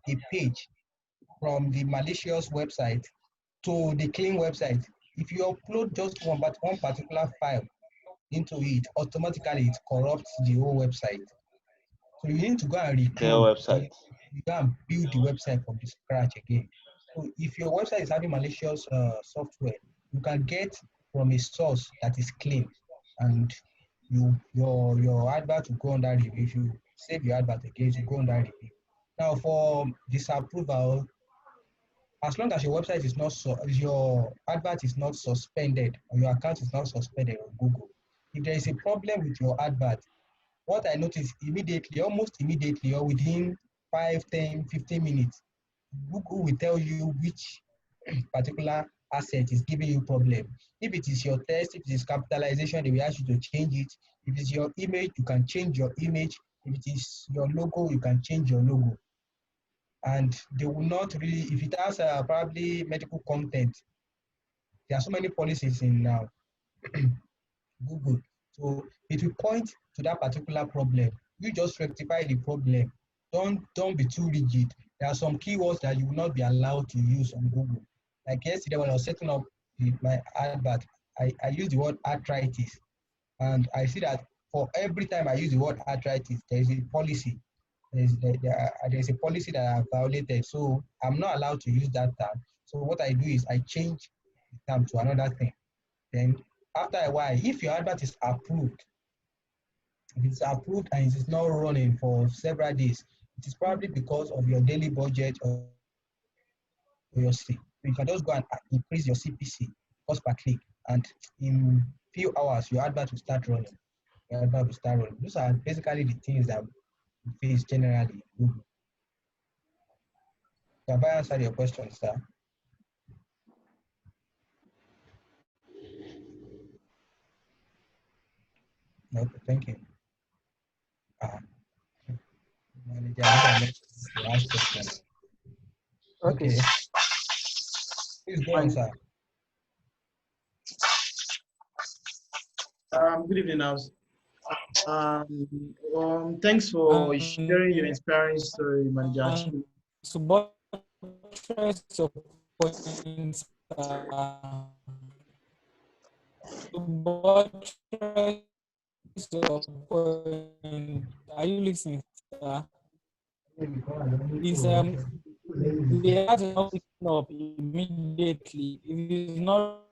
a page from the malicious website to the clean website. If you upload just one particular file into it, automatically it corrupts the whole website. So you need to go and Their reclean. website. You go and build the website from the scratch again. So if your website is having malicious software, you can get from a source that is clean, and your advert will go under review. If you save your advert again, it will go under review. Now for disapproval, as long as your website is not your advert is not suspended or your account is not suspended on Google, if there is a problem with your advert, what I noticed immediately, almost immediately, or within 5, 10, 15 minutes, Google will tell you which particular asset is giving you problem. If it is your text, if it is capitalization, they will ask you to change it. If it's your image, you can change your image. If it is your logo, you can change your logo. And they will not really, if it has probably medical content, there are so many policies in Google. So it will point to that particular problem. You just rectify the problem. Don't be too rigid. There are some keywords that you will not be allowed to use on Google. Like yesterday when I was setting up my advert, I used the word arthritis. And I see that for every time I use the word arthritis, there is a policy. There's a policy that I have violated. So I'm not allowed to use that term. So what I do is I change the term to another thing. Then after a while, if your advert is approved, if it's approved and it is not running for several days, it is probably because of your daily budget or your CPC. So you can just go and increase your CPC, cost per click, and in few hours your advert will start running. Your advert will start running. Those are basically the things that we face generally. Have I answered your question, sir? Okay, thank you. Uh, Manager, I think I missed the last question. Okay. Okay, please go on, sir. Good evening, House. Thanks for sharing your inspiring story, Manager. And to buttress your point, to buttress your point, are you listening, sir? Is the ad is not picking up immediately. If it's not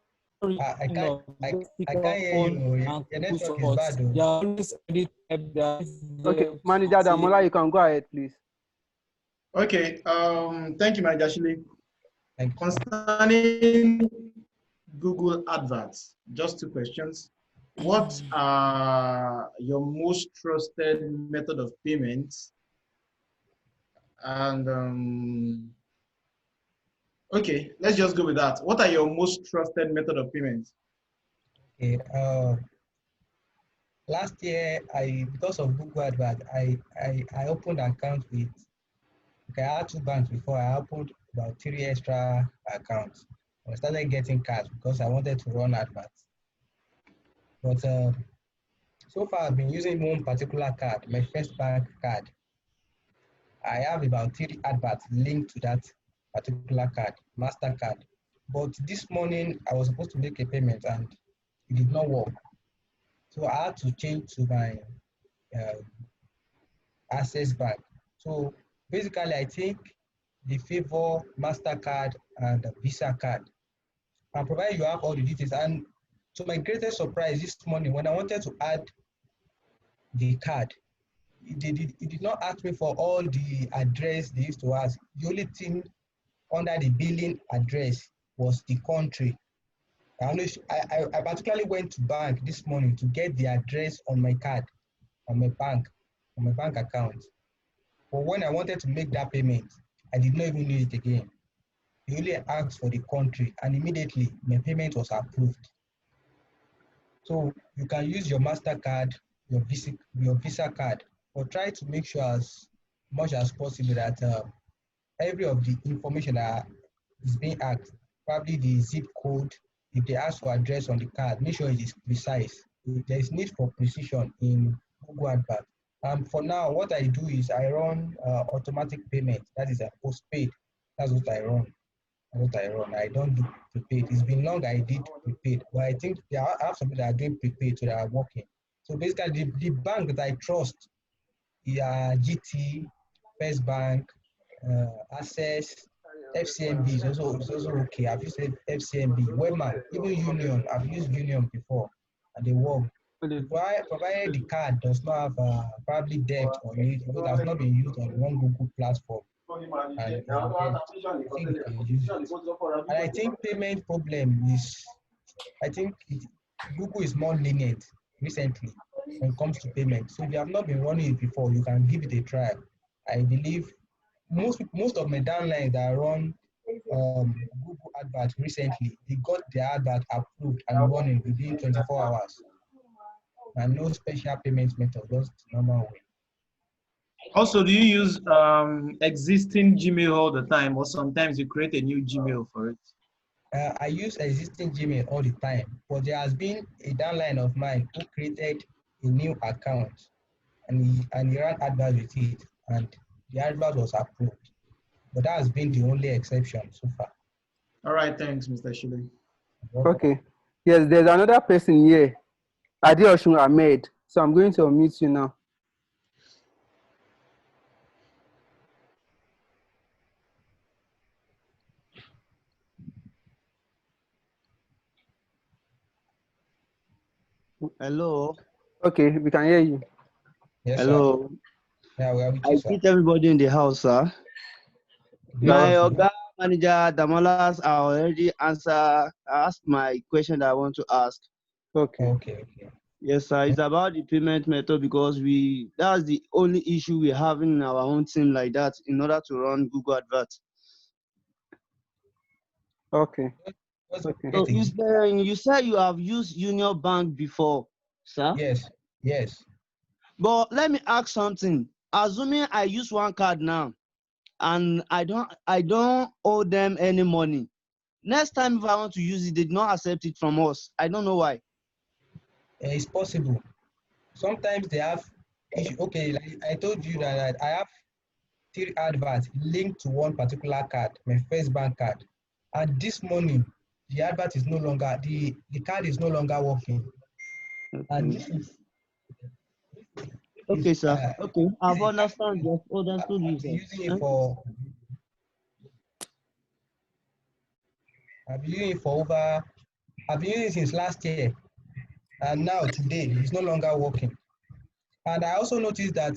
I reaching can't us, I, just pick I up can't hear phone you. and Your network is consult. bad though. They are always ready to help. They are always Okay, there Manager to say, Damola, you can go ahead, please. Okay. Thank you, Manager Shile. Thank you, sir. Concerning Google adverts, just two questions. What are your most trusted method of payments? And okay, let's just go with that. What are your most trusted method of payments? Okay. Last year, because of Google Advert, I opened an account with. Okay, I had two banks before. I opened about three extra accounts. I started getting cash because I wanted to run adverts. But so far, I've been using one particular card, my first bank card. I have about three adverts linked to that particular card, MasterCard. But this morning, I was supposed to make a payment and it did not work. So I had to change to my uh, Access Bank. So basically, I think they favor MasterCard and Visa card. And provided you have all the details. And to my greatest surprise this morning, when I wanted to add the card, it did not ask me for all the address they used to ask. The only thing under the billing address was the country. I particularly went to bank this morning to get the address on my card, on my bank account. But when I wanted to make that payment, I did not even need it again. They only asked for the country, and immediately my payment was approved. So you can use your MasterCard, your Visa card, but try to make sure as much as possible that every of the information that is being asked, probably the zip code, if they ask for address on the card, make sure it is precise. There is need for precision in Google Advert. For now, what I do is I run automatic payment. That is a postpaid. That's what I run. That's what I run. I don't do prepaid. It's been long I did prepaid, but I think I have some people that are doing prepaid so that are working. So basically, the bank that I trust, yeah, GT, First Bank, Access, FCMB is also okay. I've used FCMB, Webman, even Union. I've used Union before, and they work. Provided the card does not have probably debt on it, or it has not been used on one Google platform, and is debt, I think they can use it. And I think payment problem is, I think Google is more lenient recently when it comes to payment. So if you have not been running it before, you can give it a try. I believe most of my downlines that run Google advert recently, they got their advert approved and running within 24 hours. And no special payment method, just the normal way. Also, do you use existing Gmail all the time, or sometimes you create a new Gmail for it? I use existing Gmail all the time, but there has been a downline of mine who created a new account and he ran advert with it, and the advert was approved. But that has been the only exception so far. All right, thanks, Mr. Shile. Okay. Yes, there's another person here, Adeoshun Ahmed. So I'm going to unmute you now. Hello. Okay, we can hear you. Yes, Hello. sir. Yeah, we are with I you, sir. greet everybody in the house, sir. My Oga Manager Damolas I already asked my question that I want to ask. Okay. Okay. Yes, sir. It's about the payment method because that's the only issue we're having in our own team like that in order to run Google Adverts. Okay. What's Okay. So getting? you said you have used Union Bank before, sir. Yes. But let me ask something. Assuming I use one card now and I don't owe them any money. Next time if I want to use it, they did not accept it from us. I don't know why. It's possible. Sometimes they have issue. Okay, like I told you that I have three adverts linked to one particular card, my first bank card. And this morning, the advert is no longer, the card is no longer working. And this Okay, is sir. Okay, this I've is understood you, I've been sir. using it for over I've been using it since last year, and now today it's no longer working. And I also noticed that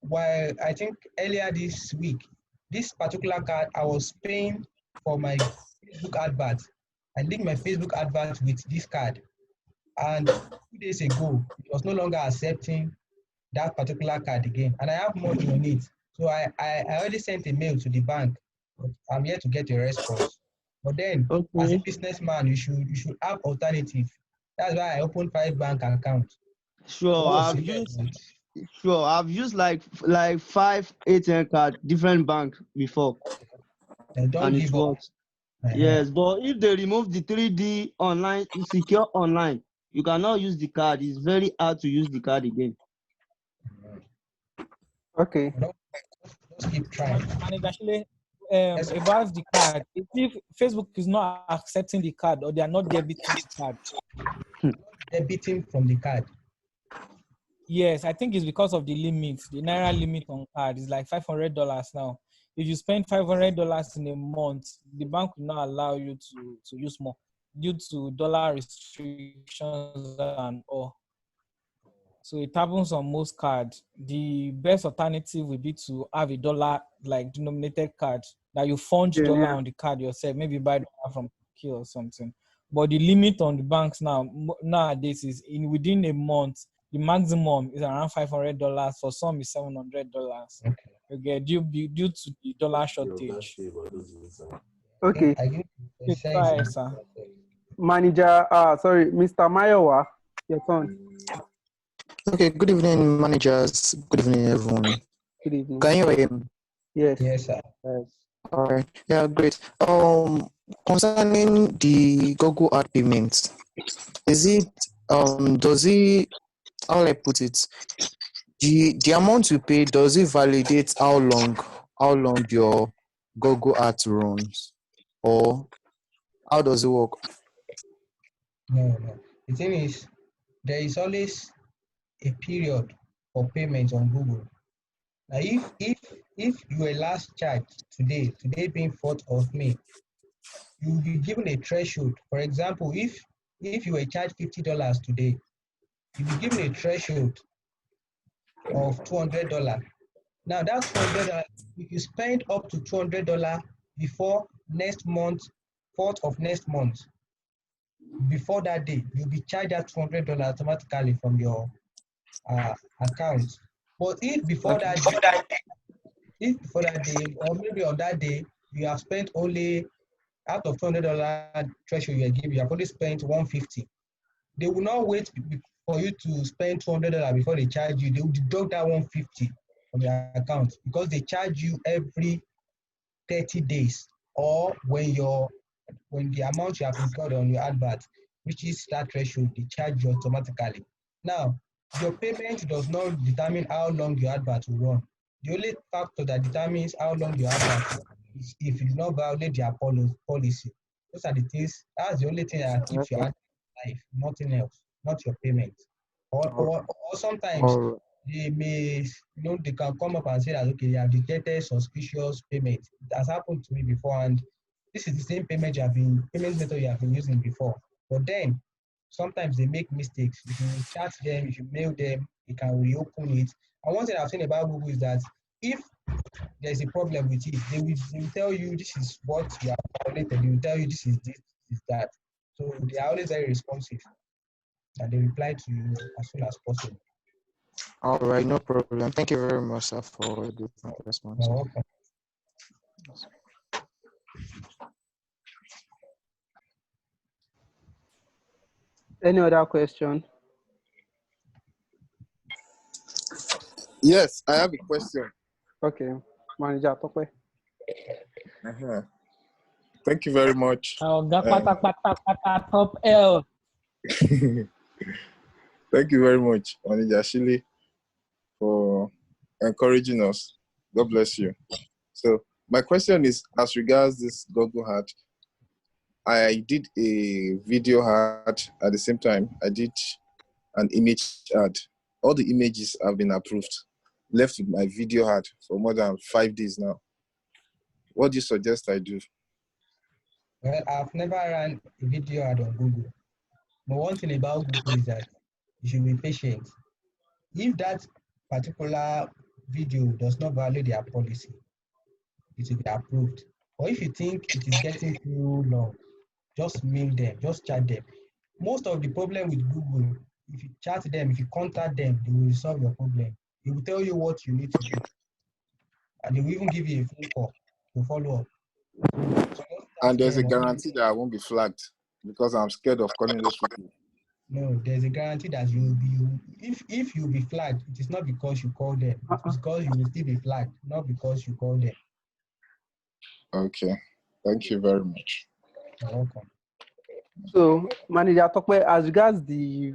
while I think earlier this week, this particular card I was paying for my Facebook advert. I linked my Facebook advert with this card, and 2 days ago it was no longer accepting that particular card again, and I have money on it. So I already sent a mail to the bank, but I'm yet to get a response. But then, as a Okay. businessman, you should have alternative. That's why I opened 5 bank accounts. So Sure. what's I've the used method? sure. I've used like 5 ATM card, different bank before, Don't and it give up. works. Uh-huh. Yes, but if they remove the 3D online, secure online, you cannot use the card. It's very hard to use the card again. Okay. Don't, just keep trying. Manager Shile, Yes, sir. about the card, if Facebook is not accepting the card or they are not debiting the card, Debiting from the card. yes, I think it's because of the limit. The Naira limit on card is like $500 now. If you spend $500 in a month, the bank will not allow you to use more due to dollar restrictions and all. So it happens on most cards. The best alternative would be to have a dollar like denominated card that you fund Yeah, dollar yeah. on the card yourself, maybe buy dollar from Turkey or something. But the limit on the banks now nowadays is in within a month, the maximum is around $500. For some, is $700. Okay. Okay, due to the dollar shortage. Okay. I think Okay, say go it's ahead, sir. Manager, sorry, Mr. Mayowa, your turn. Okay, good evening, managers. Good evening, everyone. Good evening. Can you hear me? Yes. yes, sir. Yes. All right. Yeah, great. Concerning the Google Ad payments, is it does it, how will I put it? The amount you pay, does it validate how long your Google Ads runs, or how does it work? No. The thing is, there is always a period for payment on Google. Now, if you were last charged today being 4th of May, you will be given a threshold. For example, if you were charged $50 today, you'll be given a threshold of $200. Now that $200, if you spend up to $200 before next month, 4th of next month, before that day, you'll be charged that $200 automatically from your account. But Okay. if before that day, or maybe on that day, you have spent only out of $200 threshold you are given, you have only spent 150. They will not wait for you to spend $200 before they charge you. They will deduct that 150 from your account because they charge you every 30 days, or when the amount you have incurred on your advert reaches that threshold, they charge you automatically. Now, your payment does not determine how long your advert will run. The only factor that determines how long your advert will run is if you do not violate their policy. Those are the things, that's the only thing that keeps your Okay. advert alive, nothing else, not your payment. All Or sometimes all they may, they can come up and say that, okay, they have detected suspicious payment. It has happened to me before, and this is the same payment method you have been using before. But then sometimes they make mistakes. If you chat them, if you mail them, they can reopen it. And one thing I've seen about Google is that if there's a problem with it, they will tell you this is what you have violated. They will tell you this is that. So they are always very responsive and they reply to you as soon as possible. all right, no problem. Thank you very much, sir, for the response. You're welcome. Any other question? Yes, I have a question. Okay. Manager, Tokwe. Uh-huh. Thank you very much. Top L. Thank you very much, Manager Shile, for encouraging us. God bless you. So my question is, as regards this Google Ad, I did a video ad at the same time. I did an image ad. All the images have been approved. Left with my video ad for more than 5 days now. What do you suggest I do? Well, I've never run a video ad on Google. But one thing about Google is that you should be patient. If that particular video does not violate their policy, it will be approved. Or if you think it is getting too long, just mail them, just chat them. Most of the problem with Google, if you chat them, if you contact them, they will resolve your problem. They will tell you what you need to do, and they will even give you a phone call to follow up. So just And chat there's a them. Or guarantee that I won't be flagged because I'm scared of calling those people. no, there's a guarantee that you will be. If you be flagged, it is not because you call them. It's because you will still be flagged, not because you call them. Okay. Thank you very much. You're welcome. So, Manager Tokwe, as regards the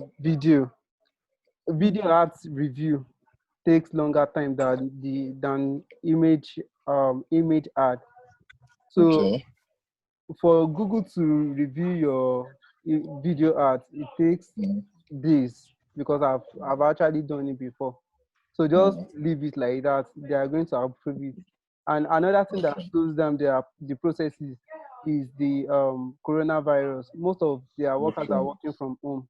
video ads review takes longer time than image ad. So, Okay. for Google to review your video ads, it takes Mm, days because I've actually done it before. So just mm, leave it like that. They are going to approve it. And another thing that okay. slows down the process is the coronavirus. Most of their workers are Okay. working from home.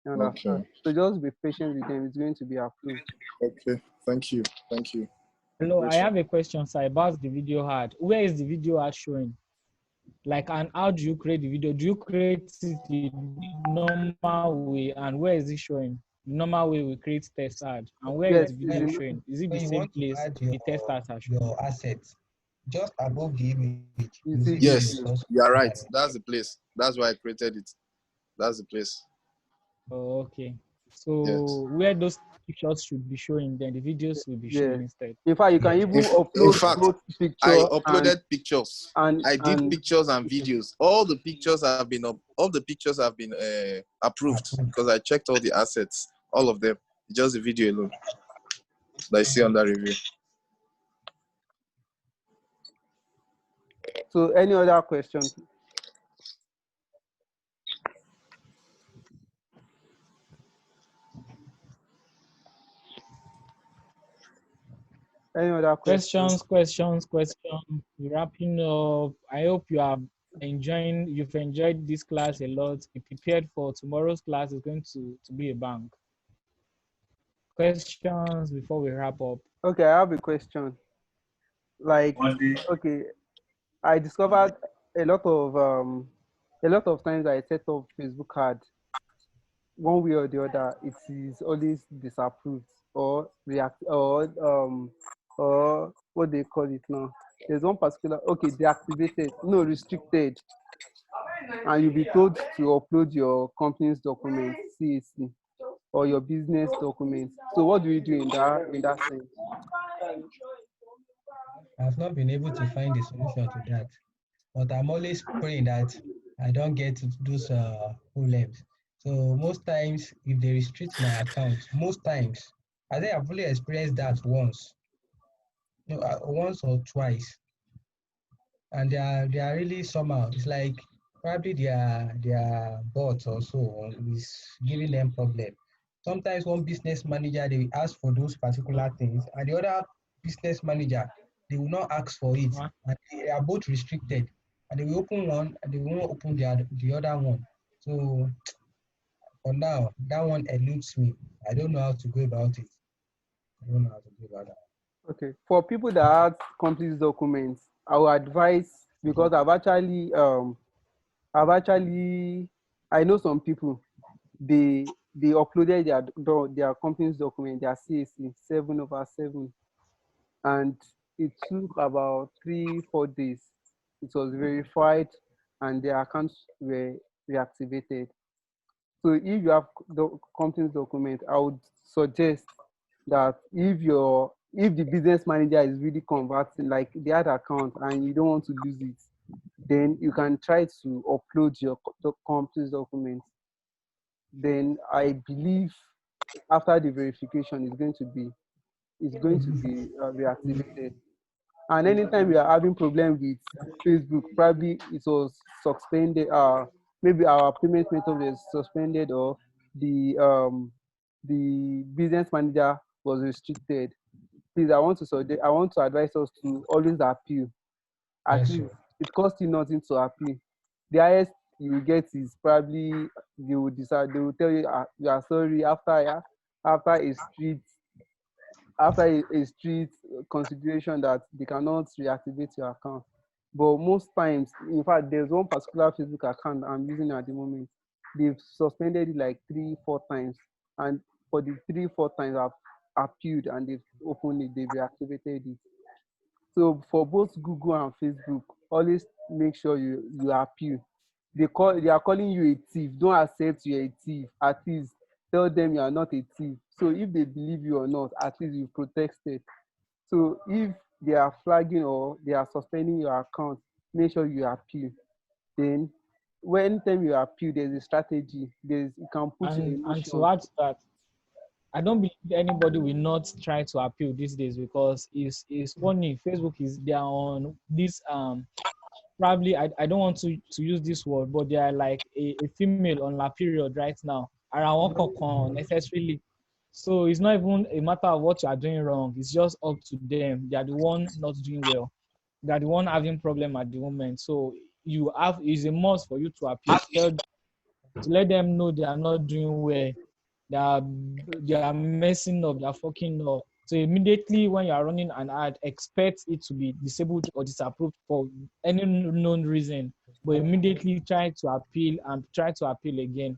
You understand? Okay. So just be patient with them. It's going to be approved. Okay. Thank you. Thank you. Hello, I Grateful. have a question, sir, about the video ad. Where is the video ad showing? Like, and how do you create the video? Do you create it the normal way, and where is it showing? The normal way we create test ad, and where is Yes, the it's video in, showing? Is it the When you same want to place add the test ads are showing? your assets, just above the image, you you see see video Yes, video. source you are right. provider. That's the place. That's why I created it. That's the place. Oh, okay. Yes. So where those pictures should be showing, then the videos will be Yeah. showing instead. In fact, you can Yes. even In upload fact, both I picture uploaded pictures. I did and pictures and videos. All the pictures have been approved Approved. because I checked all the assets, all of them. Just the video alone that I see under review. so any other question? Any other question? Questions. We're wrapping up. I hope you've enjoyed this class a lot. Be prepared for tomorrow's class. Is going to be a bank. Questions before we wrap up. Okay, I have a question. Like, okay, I discovered a lot of um a lot of times I set up Facebook ad one way or the other, it is always disapproved or react or what they call it now. There's one particular deactivated, no restricted, and you'll be told to upload your company's documents, CAC, or your business documents. So what do you do in that sense? I've not been able to find a solution to that, but I'm always praying that I don't get to those problems. So most times, if they restrict my account, most times, I think I've only experienced that once, no, once or twice, and they are really somehow. It's like probably their bots or so on is giving them problem. Sometimes one business manager they will ask for those particular things, and the other business manager they will not ask for it, Huh? and they are both restricted. And they will open one, and they won't open the other one. So for now, that one eludes me. I don't know how to go about it. I don't know how to go about that. Okay, for people that have complete documents, I would advise, because I've actually I know some people, they uploaded their company's document, their CAC 7/7, and it took about 3-4 days. It was verified and their accounts were reactivated. So if you have the company's document, I would suggest that if the business manager is really converting, like they had account and you don't want to lose it, then you can try to upload your company's documents. Then I believe after the verification it's going to be reactivated. And anytime you are having problem with Facebook, probably it was suspended. Maybe our payment method was suspended, or the business manager was restricted. Please, I want to advise us to always appeal. At Yes, least sir. it costs you nothing to appeal. The highest you will get is probably they will decide, they will tell you, you are sorry after, yeah, after a strict a strict consideration that they cannot reactivate your account. But most times, in fact, there's one particular Facebook account I'm using at the moment. They've suspended it like 3, 4 times, and for the 3, 4 times I've appealed and they've opened it, they've reactivated it. So for both Google and Facebook, always make sure you appeal. They are calling you a thief. Don't accept you're a thief. At least tell them you are not a thief. So if they believe you or not, at least you protested. So if they are flagging or they are suspending your account, make sure you appeal. Then when time you appeal, there's a strategy. There's you can put your And to emotions. add to that, I don't believe anybody will not try to appeal these days because it's funny. Facebook is they are on this probably I don't want to use this word, but they are like a female on la period right now. Around one necessarily. So it's not even a matter of what you are doing wrong. It's just up to them. They are the one not doing well. They are the one having problem at the moment. So you have is a must for you to appeal to let them know they are not doing well. They are messing up. They are fucking up. So immediately when you are running an ad, expect it to be disabled or disapproved for any known reason. But immediately try to appeal and try to appeal again.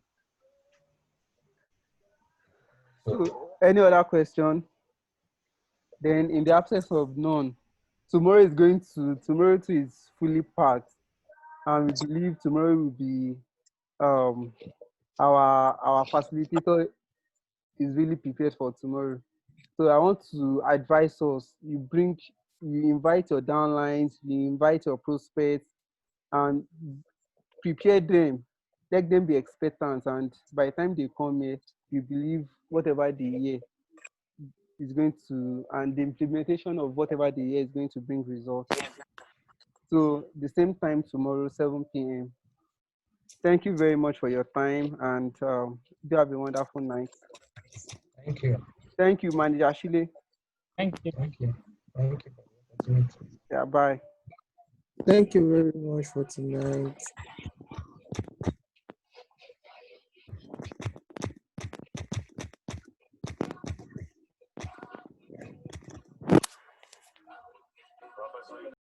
So any other question? Then in the absence of none, tomorrow too is fully packed, and we believe tomorrow will be um our facilitator is really prepared for tomorrow. So I want to advise us, you invite your downlines, you invite your prospects, and prepare them, let them be expectant, and by the time they come here, you believe whatever they hear is going to, and the implementation of whatever they hear is going to bring results. So the same time tomorrow, 7 p.m. Thank you very much for your time, and do have a wonderful night. Thank you. Thank you, Manager Shile. Thank you. Thank you. Thank you for the opportunity. Yeah, bye. Thank you very much for tonight.